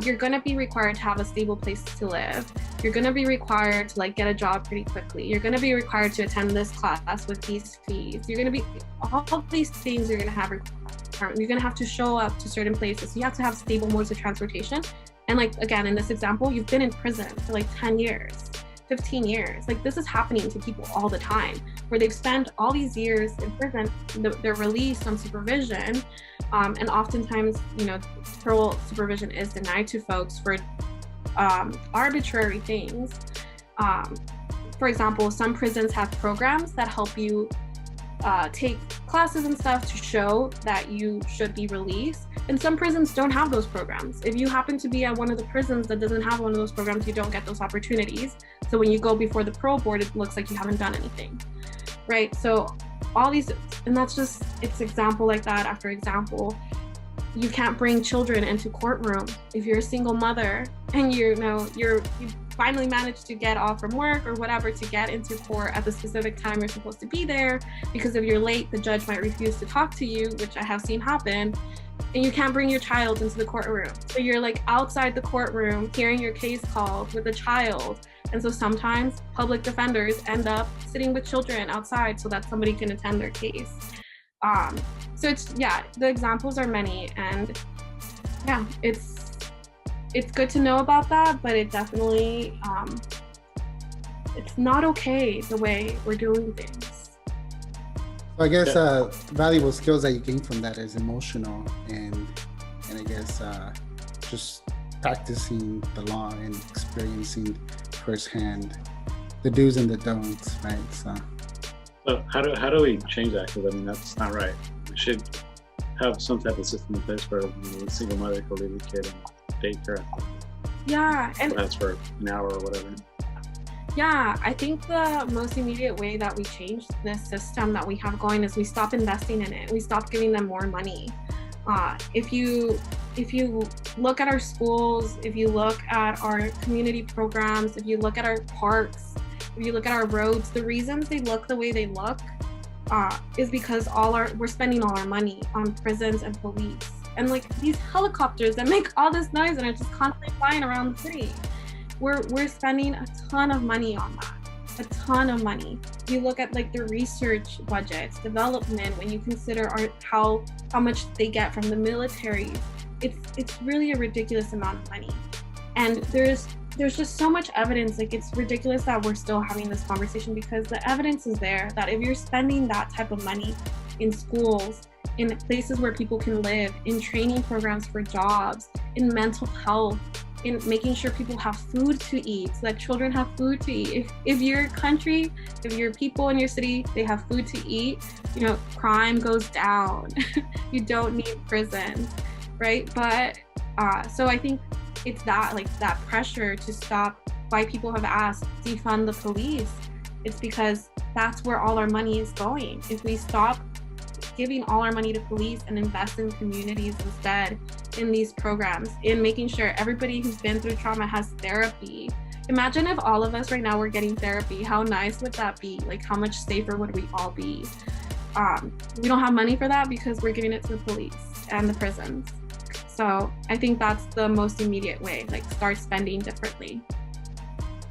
You're gonna be required to have a stable place to live. You're gonna be required to get a job pretty quickly. You're gonna be required to attend this class with these fees. You're gonna be, all of these things you're gonna have required. You're gonna have to show up to certain places. You have to have stable modes of transportation. And again, in this example, you've been in prison for 10 years, 15 years. This is happening to people all the time, where they've spent all these years in prison, they're released on supervision, and oftentimes, parole supervision is denied to folks for arbitrary things. For example, some prisons have programs that help you take classes and stuff to show that you should be released. And some prisons don't have those programs. If you happen to be at one of the prisons that doesn't have one of those programs, you don't get those opportunities. So when you go before the parole board, it looks like you haven't done anything, right? So all these, and that's just, it's example like that after example. You can't bring children into courtroom if you're a single mother and you finally managed to get off from work or whatever to get into court at the specific time you're supposed to be there, because if you're late, the judge might refuse to talk to you, which I have seen happen, and you can't bring your child into the courtroom. So you're outside the courtroom hearing your case called with a child. And so sometimes public defenders end up sitting with children outside so that somebody can attend their case. So the examples are many, and it's good to know about that, but it definitely, it's not okay the way we're doing things. So I guess valuable skills that you gain from that is emotional and I guess just practicing the law and experiencing firsthand the do's and the don'ts, right? So how do we change that? Because that's not right. We should have some type of system in place where a single mother can leave a kid and take care of them. Yeah, and that's for an hour or whatever. Yeah, I think the most immediate way that we change this system that we have going is we stop investing in it. We stop giving them more money. If you look at our schools, if you look at our community programs, if you look at our parks, if you look at our roads, the reasons they look the way they look is because we're spending all our money on prisons and police. And these helicopters that make all this noise and are just constantly flying around the city. We're spending a ton of money on that, a ton of money. You look at the research budgets, development, when you consider how much they get from the military, it's really a ridiculous amount of money. And there's there's just so much evidence. Like, it's ridiculous that we're still having this conversation, because the evidence is there that if you're spending that type of money in schools, in places where people can live, in training programs for jobs, in mental health, in making sure people have food to eat, so that children have food to eat. If your country, if your people in your city, they have food to eat, you know, crime goes down. You don't need prisons, right? But so I think it's that, like, that pressure to stop, why people have asked defund the police. It's because that's where all our money is going. If we stop giving all our money to police and invest in communities instead, in these programs, in making sure everybody who's been through trauma has therapy. Imagine if all of us right now were getting therapy. How nice would that be? Like, how much safer would we all be? We don't have money for that because we're giving it to the police and the prisons. So I think that's the most immediate way, like, start spending differently.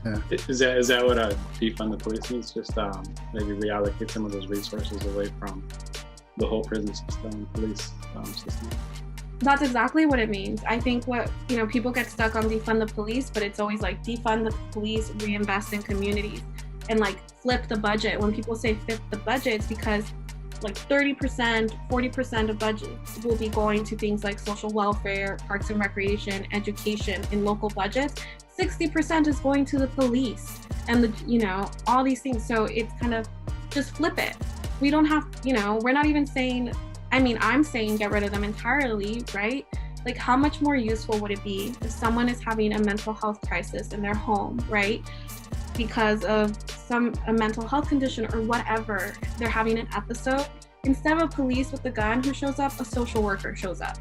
Yeah. Is that what defund the police means? Just maybe reallocate some of those resources away from the whole prison system, police system? That's exactly what it means. I think what, you know, people get stuck on defund the police, but it's always like defund the police, reinvest in communities, and like flip the budget. When people say flip the budget, it's because like 30%, 40% of budgets will be going to things like social welfare, parks and recreation, education in local budgets. 60% is going to the police and the, you know, all these things. So it's kind of just flip it. We don't have, you know, we're not even saying, I mean, I'm saying get rid of them entirely, right? Like, how much more useful would it be if someone is having a mental health crisis in their home, right? Because of a mental health condition or whatever, they're having an episode. Instead of a police with a gun who shows up, a social worker shows up,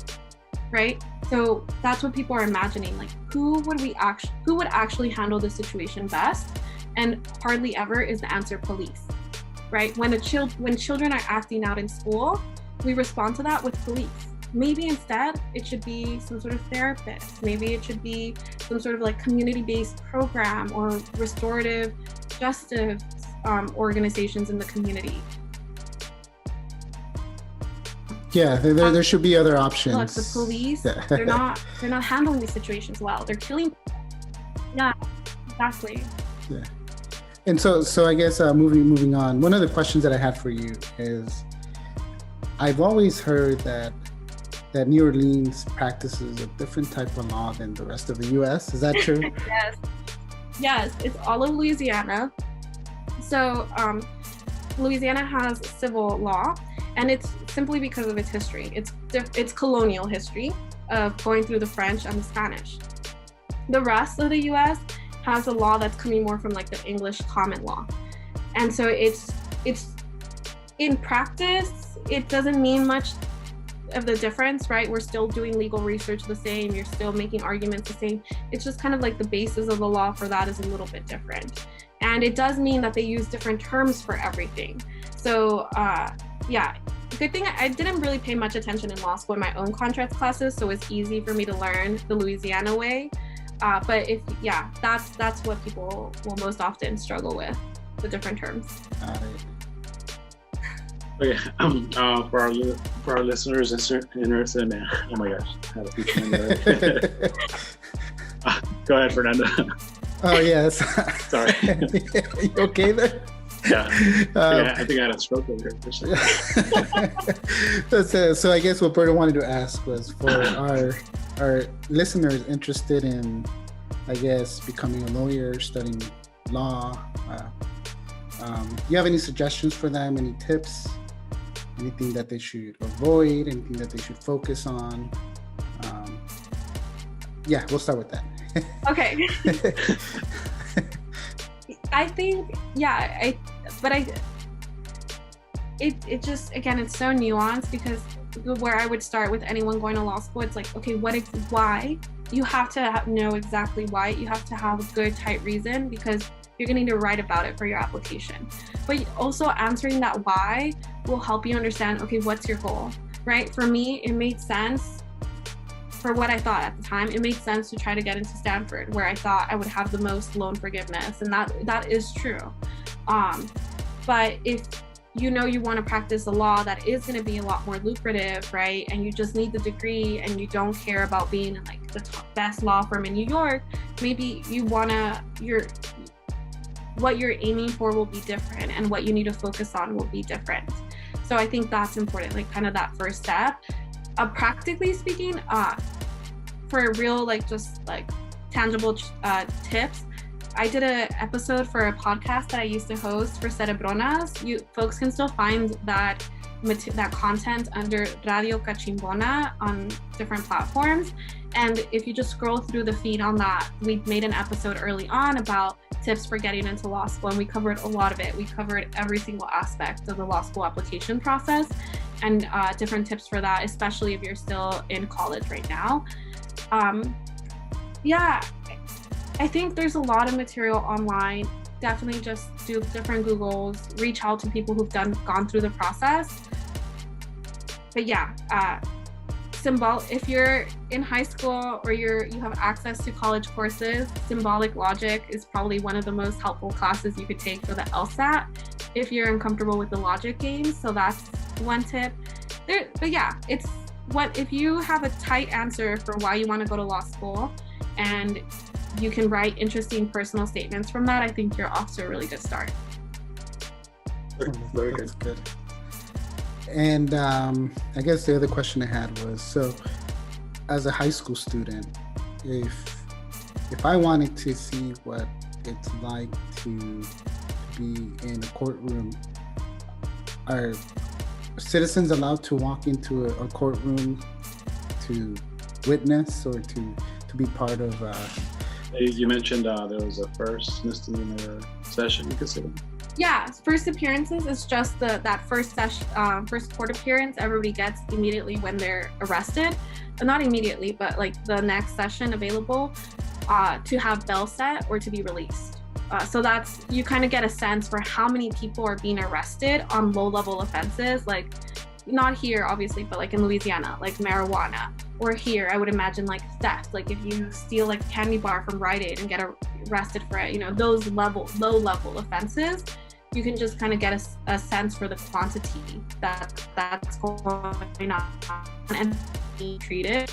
right? So that's what people are imagining. Like, who would actually handle the situation best? And hardly ever is the answer police, right? When children are acting out in school, we respond to that with police. Maybe instead it should be some sort of therapist. Maybe it should be some sort of like community-based program or restorative justice organizations in the community. Yeah, there should be other options. Look, the police, they're not handling these situations well. They're killing. Yeah, exactly. Yeah. And so I guess moving on, one of the questions that I had for you is, I've always heard that New Orleans practices a different type of law than the rest of the U.S. Is that true? Yes, it's all of Louisiana. So Louisiana has civil law, and it's simply because of its history. It's colonial history of going through the French and the Spanish. The rest of the U.S. has a law that's coming more from like the English common law, and so it's in practice, it doesn't mean much of the difference, right? We're still doing legal research the same. You're still making arguments the same. It's just kind of like the basis of the law for that is a little bit different. And it does mean that they use different terms for everything. So yeah, good thing I didn't really pay much attention in law school in my own contracts classes, so it's easy for me to learn the Louisiana way. But that's what people will most often struggle with, the different terms. Okay, for our listeners interested, man. Oh my gosh, I had a feature in there. Go ahead, Fernando. Oh yes. Sorry. You okay there? Yeah. I think I had a stroke over here for a second. So I guess what Berto wanted to ask was for our listeners interested in, I guess, becoming a lawyer, studying law. You have any suggestions for them? Any tips? Anything that they should avoid? Anything that they should focus on? Yeah, we'll start with that. Okay. I think, it just, again, it's so nuanced, because where I would start with anyone going to law school, it's like, okay, why? You have to know exactly why. You have to have a good, tight reason, because you're going to need to write about it for your application. But also answering that why will help you understand, okay, what's your goal, right? For me, it made sense for what I thought at the time. It made sense to try to get into Stanford, where I thought I would have the most loan forgiveness, and that is true. But if you know you want to practice a law that is going to be a lot more lucrative, right? And you just need the degree, and you don't care about being in like the best law firm in New York, maybe what you're aiming for will be different, and what you need to focus on will be different. So I think that's important, like kind of that first step. Practically speaking, for real, like just like tangible tips, I did an episode for a podcast that I used to host for Cerebronas. You folks can still find that content under Radio Cachimbona on different platforms. And if you just scroll through the feed on that, we made an episode early on about tips for getting into law school, and we covered a lot of it. We covered every single aspect of the law school application process, and different tips for that, especially if you're still in college right now. Yeah, I think there's a lot of material online. Definitely just do different Googles, reach out to people who've gone through the process. But yeah, if you're in high school or you have access to college courses, symbolic logic is probably one of the most helpful classes you could take for the LSAT if you're uncomfortable with the logic games. So that's one tip. But yeah, if you have a tight answer for why you want to go to law school, and you can write interesting personal statements from that, I think you're off to a really good start. Very That's good. And I guess the other question I had was, so as a high school student, if I wanted to see what it's like to be in a courtroom, are citizens allowed to walk into a courtroom to witness or to be part of? You mentioned there was a first misdemeanor session you could sit in. Yeah, first appearances is just that first court appearance everybody gets immediately when they're arrested. Not immediately, but like the next session available to have bail set or to be released. So that's, you kind of get a sense for how many people are being arrested on low-level offenses, like not here obviously, but like in Louisiana, like marijuana, or here I would imagine like theft, like if you steal like a candy bar from Rite Aid and get arrested for it, those low-level offenses. You can just kind of get a sense for the quantity that's going on and be treated.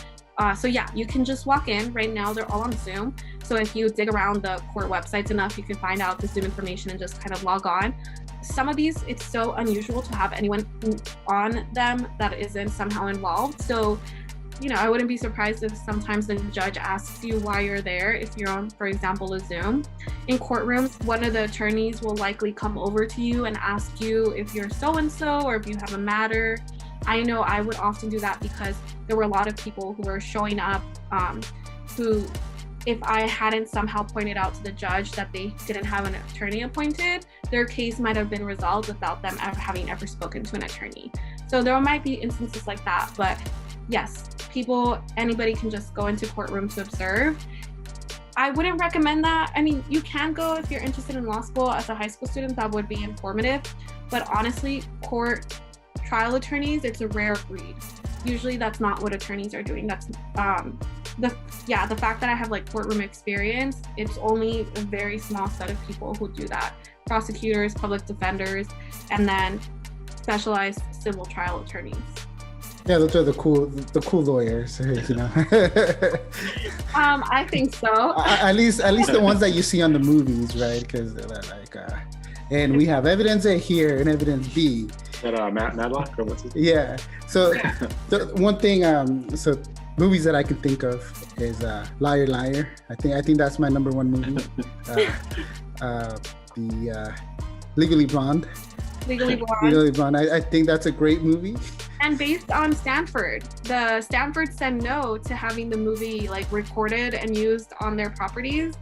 So yeah, you can just walk in. Right now, they're all on Zoom. So if you dig around the court websites enough, you can find out the Zoom information and just kind of log on. Some of these, it's so unusual to have anyone on them that isn't somehow involved. So, I wouldn't be surprised if sometimes the judge asks you why you're there if you're on, for example, a Zoom. In courtrooms, one of the attorneys will likely come over to you and ask you if you're so-and-so or if you have a matter. I know I would often do that because there were a lot of people who were showing up who, if I hadn't somehow pointed out to the judge that they didn't have an attorney appointed, their case might have been resolved without them having ever spoken to an attorney. So there might be instances like that, but yes, anybody can just go into courtroom to observe. I wouldn't recommend that. I mean, you can go if you're interested in law school as a high school student, that would be informative. But honestly, court trial attorneys, it's a rare breed. Usually that's not what attorneys are doing. That's the fact that I have like courtroom experience, it's only a very small set of people who do that. Prosecutors, public defenders, and then specialized civil trial attorneys. Yeah, those are the cool lawyers, I think so. At least the ones that you see on the movies, right? Because they're like, and we have evidence A here and evidence B. That Matlock or what's it? Yeah. So the one thing, so movies that I can think of is Liar Liar. I think that's my number one movie. The Legally Blonde. Legally Blonde. Legally Blonde. I think that's a great movie. And based on Stanford, Stanford said no to having the movie like recorded and used on their properties,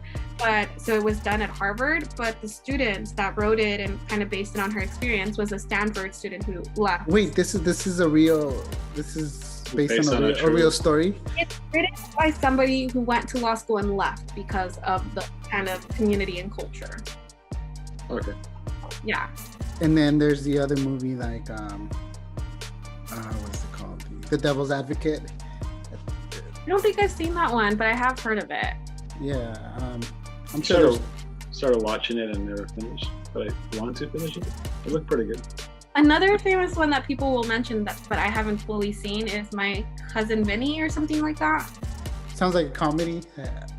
so it was done at Harvard. But the student that wrote it and kind of based it on her experience was a Stanford student who left. Wait, this is based on a real story? It's written by somebody who went to law school and left because of the kind of community and culture. Okay. Yeah. And then there's the other movie like what's it called? The Devil's Advocate. I don't think I've seen that one, but I have heard of it. Yeah, I'm sure. Started watching it and never finished, but I want to finish it. It looked pretty good. Another famous one that people will mention but I haven't fully seen is My Cousin Vinny or something like that. Sounds like a comedy.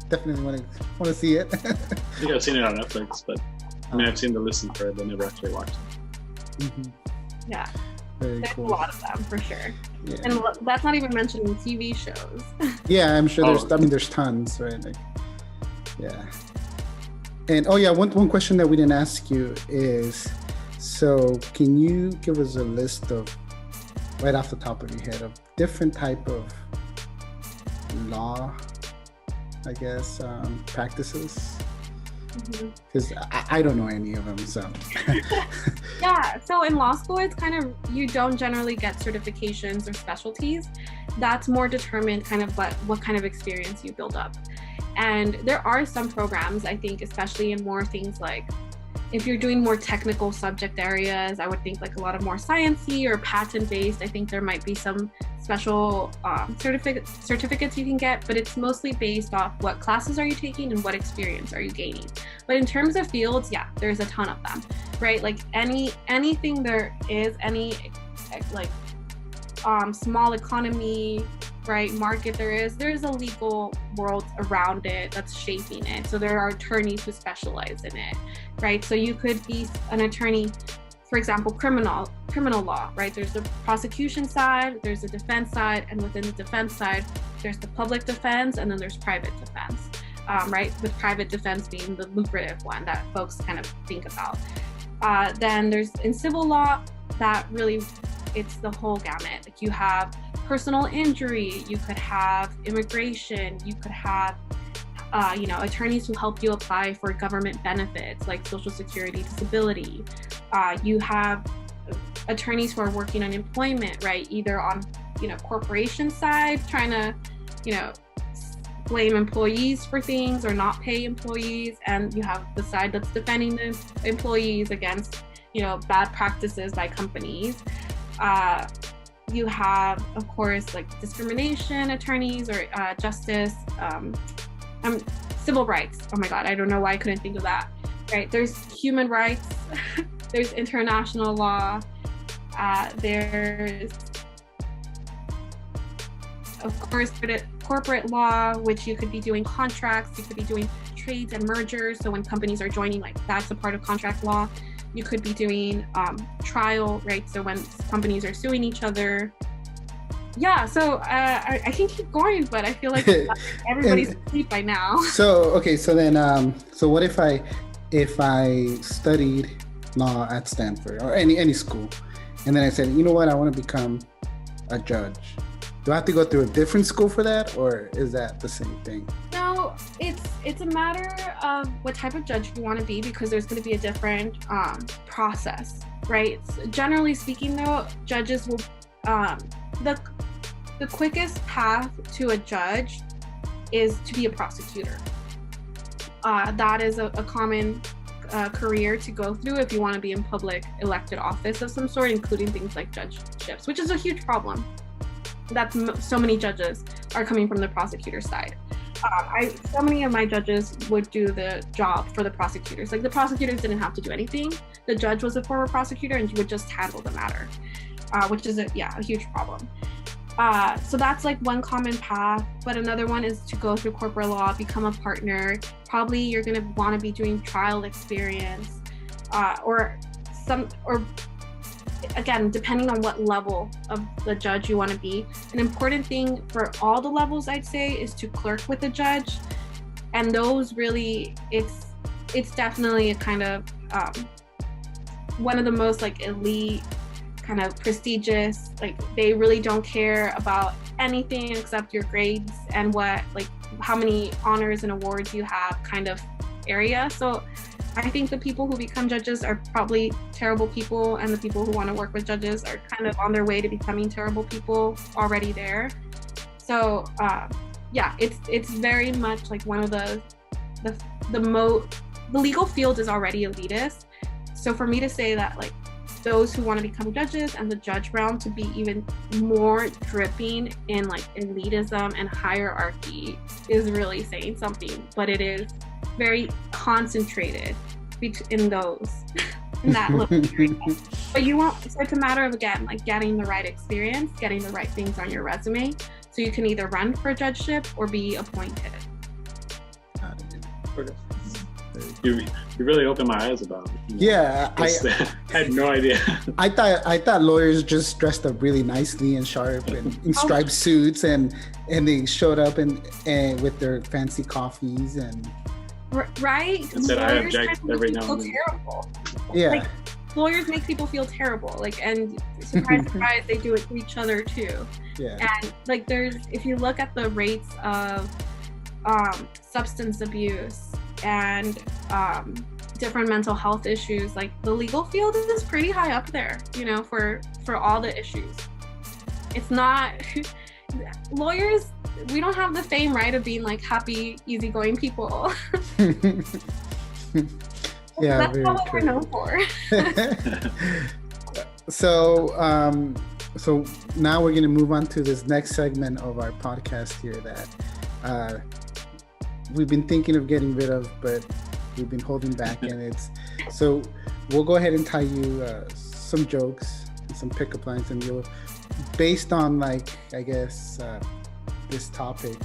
Definitely want to see it. I think I've seen it on Netflix, but I mean, I've seen the listing for it, but never actually watched it. Mm-hmm. Yeah. Very There's cool. a lot of them for sure. Yeah. And that's not even mentioning TV shows. Yeah, I'm sure there's tons, right? Like, yeah. And one question that we didn't ask you is, so can you give us a list of, right off the top of your head, of different type of law, I guess, practices? Because I don't know any of them, so. Yeah, so in law school, it's kind of, you don't generally get certifications or specialties. That's more determined kind of what kind of experience you build up. And there are some programs, I think, especially in more things like, if you're doing more technical subject areas, I would think like a lot of more sciencey or patent-based. I think there might be some special certificates you can get, but it's mostly based off what classes are you taking and what experience are you gaining. But in terms of fields, yeah, there's a ton of them, right? Like anything there is, any like small economy, right, market there's a legal world around it that's shaping it. So there are attorneys who specialize in it, right? So you could be an attorney, for example, criminal law, right? There's the prosecution side, there's the defense side, and within the defense side, there's the public defense, and then there's private defense, right? With private defense being the lucrative one that folks kind of think about. Then there's in civil law, that really, it's the whole gamut. Like you have personal injury, you could have immigration, you could have attorneys who help you apply for government benefits like Social Security, disability. You have attorneys who are working on employment, right? Either on, corporation side, trying to, blame employees for things or not pay employees. And you have the side that's defending the employees against, bad practices by companies. You have, of course, like discrimination attorneys or justice, civil rights. Oh my God, I don't know why I couldn't think of that. Right? There's human rights. There's international law. There's, of course, corporate law, which you could be doing contracts. You could be doing trades and mergers. So when companies are joining, like that's a part of contract law. You could be doing trial, right? So when companies are suing each other. Yeah, so I can keep going, but I feel like everybody's asleep by now. So what if I studied law at Stanford or any school, and then I said, you know what, I want to become a judge. Do I have to go through a different school for that, or is that the same thing? No, it's a matter of what type of judge you want to be, because there's going to be a different process, right? Generally speaking, though, judges will the quickest path to a judge is to be a prosecutor. That is a common career to go through if you want to be in public elected office of some sort, including things like judgeships, which is a huge problem. That so many judges are coming from the prosecutor side. So many of my judges would do the job for the prosecutors. Like the prosecutors didn't have to do anything. The judge was a former prosecutor and would just handle the matter, which is a huge problem. So that's like one common path, but another one is to go through corporate law, become a partner. Probably you're going to want to be doing trial experience, or again, depending on what level of the judge you want to be. An important thing for all the levels, I'd say, is to clerk with a judge. And those really, it's definitely a kind of one of the most like elite, kind of prestigious, like they really don't care about anything except your grades and how many honors and awards you have kind of area. So I think the people who become judges are probably terrible people, and the people who want to work with judges are kind of on their way to becoming terrible people already there. So it's very much like one of the legal field is already elitist. So for me to say that like those who want to become judges and the judge realm to be even more dripping in like elitism and hierarchy is really saying something, but it is very concentrated in those in that little area. But you won't, so it's a matter of, again, like getting the right experience, getting the right things on your resume. So you can either run for judgeship or be appointed. You really opened my eyes about it. Yeah, I had no idea. I thought lawyers just dressed up really nicely and sharp and in striped suits and they showed up and with their fancy coffees and right. And said, I object every now and then. Terrible. Yeah. Like, lawyers make people feel terrible. Like, and surprise, surprise, they do it to each other too. Yeah. And like, if you look at the rates of substance abuse and different mental health issues, like the legal field is pretty high up there, you know, for all the issues. It's not lawyers, we don't have the fame, right, of being like happy, easygoing people. Yeah, that's not what we're known for. So now we're going to move on to this next segment of our podcast here that we've been thinking of getting rid of, but we've been holding back. And so we'll go ahead and tell you some jokes and some pickup lines, and you'll, based on like, I guess, this topic,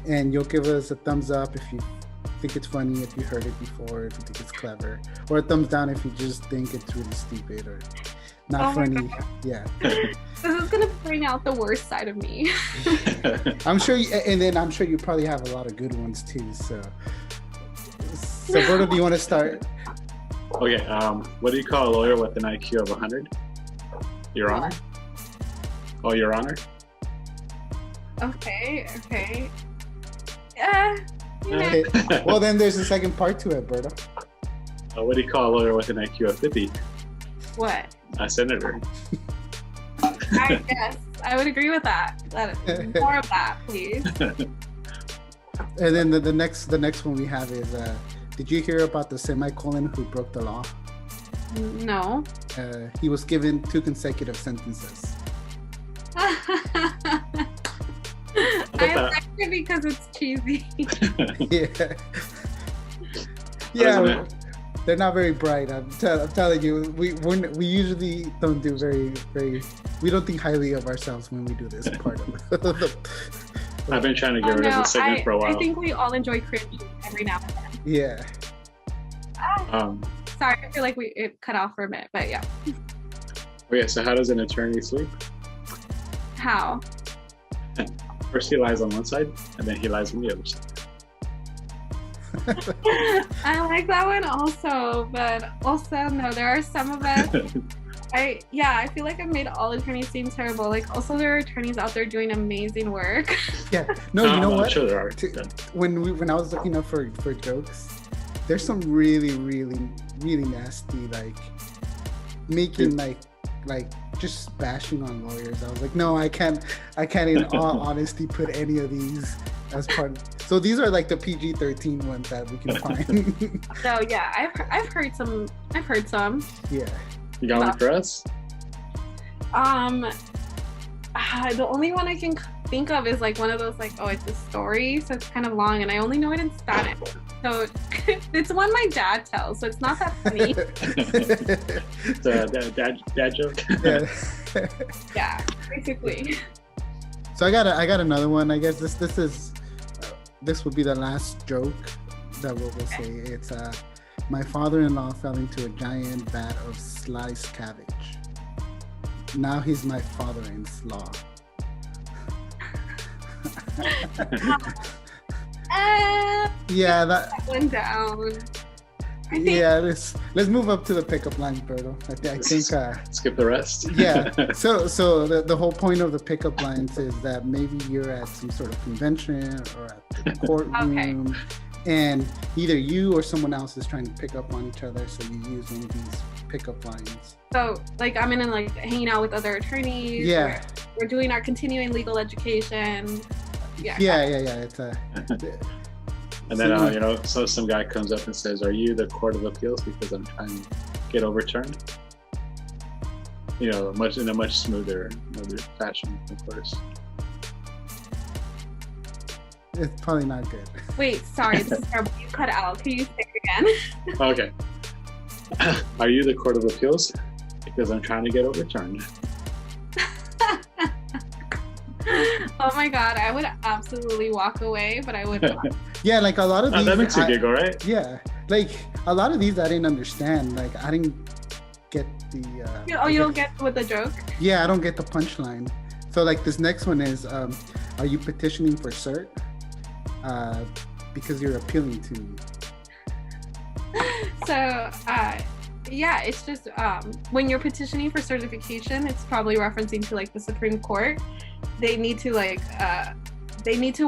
and you'll give us a thumbs up if you think it's funny, if you heard it before, if you think it's clever, or a thumbs down if you just think it's really stupid or not funny. Yeah. This is gonna bring out the worst side of me. I'm sure you probably have a lot of good ones too. So Berto, do you want to start? Okay. What do you call a lawyer with an IQ of 100? Your Honor. Oh, Your Honor. Okay. Well, then there's a second part to it, Berto. What do you call a lawyer with an IQ of 50? What? A senator. I guess I would agree with that. More of that, please. And then the next one we have is, did you hear about the semicolon who broke the law? No. He was given 2 consecutive sentences. I like it because it's cheesy. Yeah. They're not very bright. I'm telling you, we usually don't do very. We don't think highly of ourselves when we do this part of it. I've been trying to get rid of this segment for a while. I think we all enjoy cringe every now and then. Yeah. Sorry, I feel like it cut off for a minute, but yeah. Okay, so how does an attorney sleep? How? First he lies on one side, and then he lies on the other side. I like that one also, but also no, there are some of us. I feel like I've made all attorneys seem terrible. Like, also there are attorneys out there doing amazing work. Yeah. No, you know what? I'm sure there are. When I was looking up for jokes, there's some really, really, really nasty, like making like just bashing on lawyers. I was like, no, I can't in all honesty put any of these as part of, so these are like the PG-13 ones that we can find. So yeah, I've heard some. Yeah. You got one for us? The only one I can think of is like one of those like, oh, it's a story, so it's kind of long, and I only know it in Spanish. So it's one my dad tells, so it's not that funny. It's a dad joke. Yeah. Yeah, basically. So I got another one. I guess this would be the last joke that we'll say. It's my father-in-law fell into a giant vat of sliced cabbage. Now he's my father-in-law. Yeah, that went down. Let's move up to the pickup line, Berto. I think skip the rest. Yeah. So the whole point of the pickup lines is that maybe you're at some sort of convention or at the courtroom, okay, and either you or someone else is trying to pick up on each other, so you use one of these pickup lines. So like I'm in like hanging out with other attorneys. Yeah. We're doing our continuing legal education. Yeah. It's and then so some guy comes up and says, "Are you the Court of Appeals? Because I'm trying to get overturned." In a much smoother fashion, of course. It's probably not good. Wait, sorry, this is terrible. You cut out. Can you say it again? Okay. Are you the Court of Appeals? Because I'm trying to get overturned. Oh my God, I would absolutely walk away, but I would not. Yeah, like a lot of these. That makes you giggle, right? Yeah, like a lot of these I didn't understand. Like I didn't get the. You don't get with the joke? Yeah, I don't get the punchline. So like this next one is, are you petitioning for cert? Because you're appealing to me. So, yeah, it's just when you're petitioning for certification, it's probably referencing to like the Supreme Court. They need to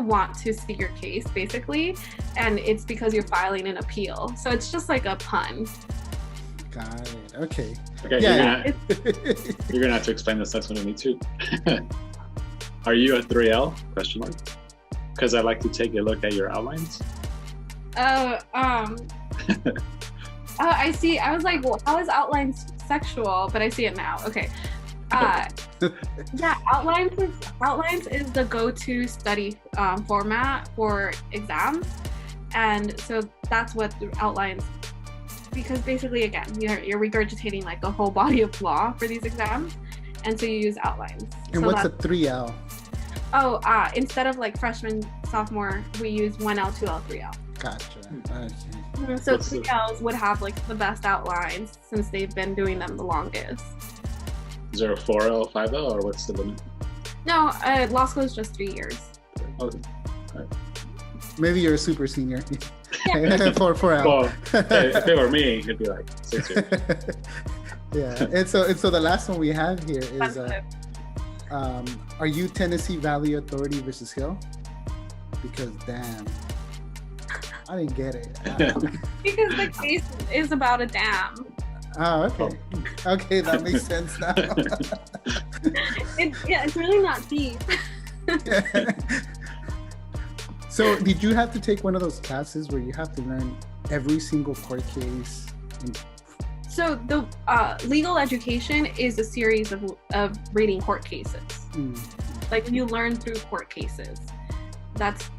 want to see your case basically, and it's because you're filing an appeal. So it's just like a pun. Got it. Okay. Okay, Yeah. you're gonna have to explain this next one to me too. Are you a 3L? Question mark. Because I'd like to take a look at your outlines. I see. I was like, well, how is outlines sexual? But I see it now. Okay. Yeah, outlines is the go-to study format for exams, and so that's what the outlines. Because basically, again, you're regurgitating like a whole body of law for these exams, and so you use outlines. And so what's a 3L? Oh, instead of like freshman, sophomore, we use 1L, 2L, 3L. Gotcha. Okay. So 3Ls would have like the best outlines since they've been doing them the longest. Is there a 4L, 5L, or what's the limit? No, law school is just 3 years. Okay. Right. Maybe you're a super senior. Yeah. 4L. Well, if it were me, it'd be like 6 years. Yeah, and so the last one we have here is, are you Tennessee Valley Authority versus Hill? Because damn, I didn't get it. Because the case is about a dam. Oh, okay. Okay, that makes sense now. It's really not deep. So did you have to take one of those classes where you have to learn every single court case? So the legal education is a series of reading court cases. Like you learn through court cases. That's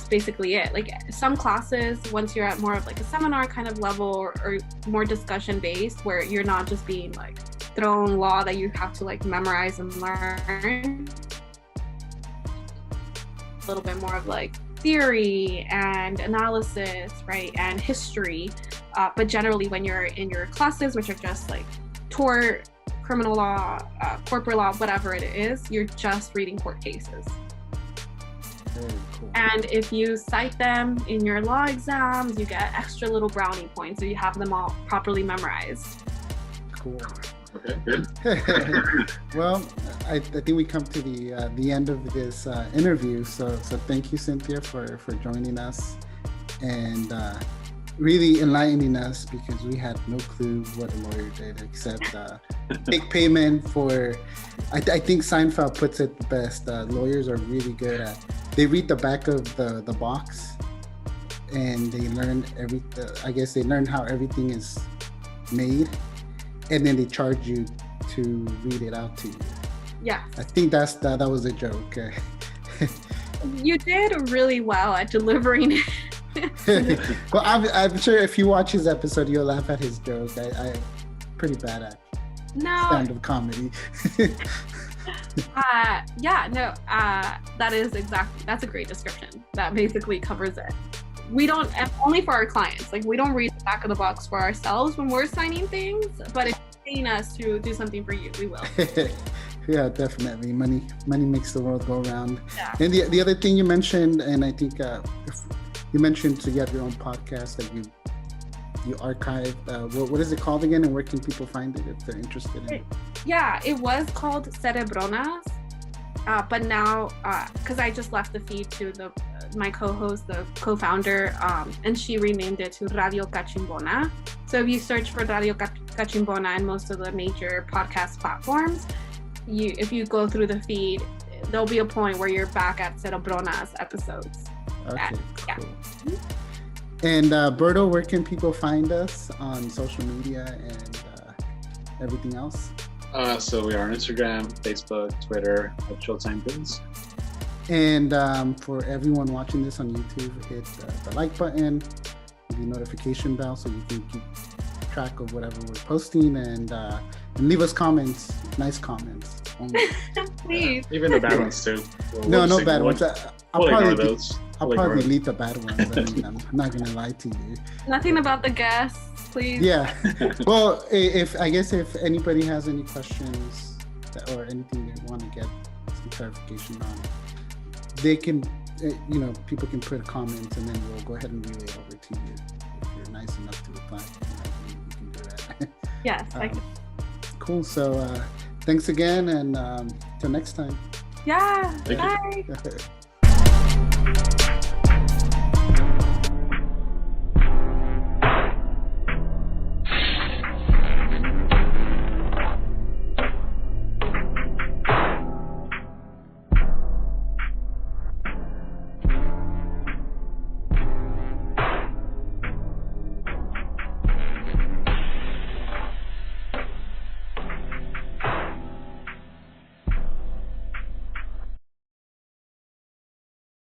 basically it. Like some classes, once you're at more of like a seminar kind of level or more discussion based, where you're not just being like thrown law that you have to like memorize and learn. A little bit more of like theory and analysis, right, and history. But generally, when you're in your classes, which are just like tort, criminal law, corporate law, whatever it is, you're just reading court cases. Very cool. And if you cite them in your law exams, you get extra little brownie points, so you have them all properly memorized. Cool. Okay, good. Well, I think we come to the end of this interview. So thank you, Cynthia, for joining us and really enlightening us, because we had no clue what a lawyer did except take payment for. I think Seinfeld puts it the best. Lawyers are really good at. They read the back of the box, and they learn I guess they learn how everything is made, and then they charge you to read it out to you. Yeah. I think that was a joke. You did really well at delivering it. Well, I'm sure if you watch his episode, you'll laugh at his joke. I'm pretty bad at stand-up comedy. That's a great description. That basically covers it. We don't, only for our clients, like we don't read the back of the box for ourselves when we're signing things, but if you're paying us to do something for you, we will. Yeah, definitely. Money makes the world go round. Yeah. And the other thing you mentioned, and I think you mentioned to get your own podcast that you archive. What is it called again, and where can people find it if they're interested in it? Yeah, it was called Cerebronas, but now, because I just left the feed to my co-host, the co-founder, and she renamed it to Radio Cachimbona. So if you search for Radio Cachimbona in most of the major podcast platforms, if you go through the feed, there'll be a point where you're back at Cerebronas episodes. Okay, Yeah. cool. And Berto, where can people find us on social media and everything else? So we are on Instagram, Facebook, Twitter at Showtime Goones. And for everyone watching this on YouTube, hit the like button, the notification bell, so you can keep track of whatever we're posting. And And leave us comments, nice comments. Only. Please. Even the bad ones too. No bad ones. I'll We'll ignore probably those. I'll We'll probably ignore delete the bad ones. I mean, I'm not gonna lie to you. Nothing about the guests, please. Yeah. Well, if anybody has any questions or anything they want to get some clarification on, they can, people can put comments and then we'll go ahead and relay it over to you. If you're nice enough to reply, you can do that. Yes, I can. Cool. So thanks again, and till next time. Yeah. Thank you. Bye.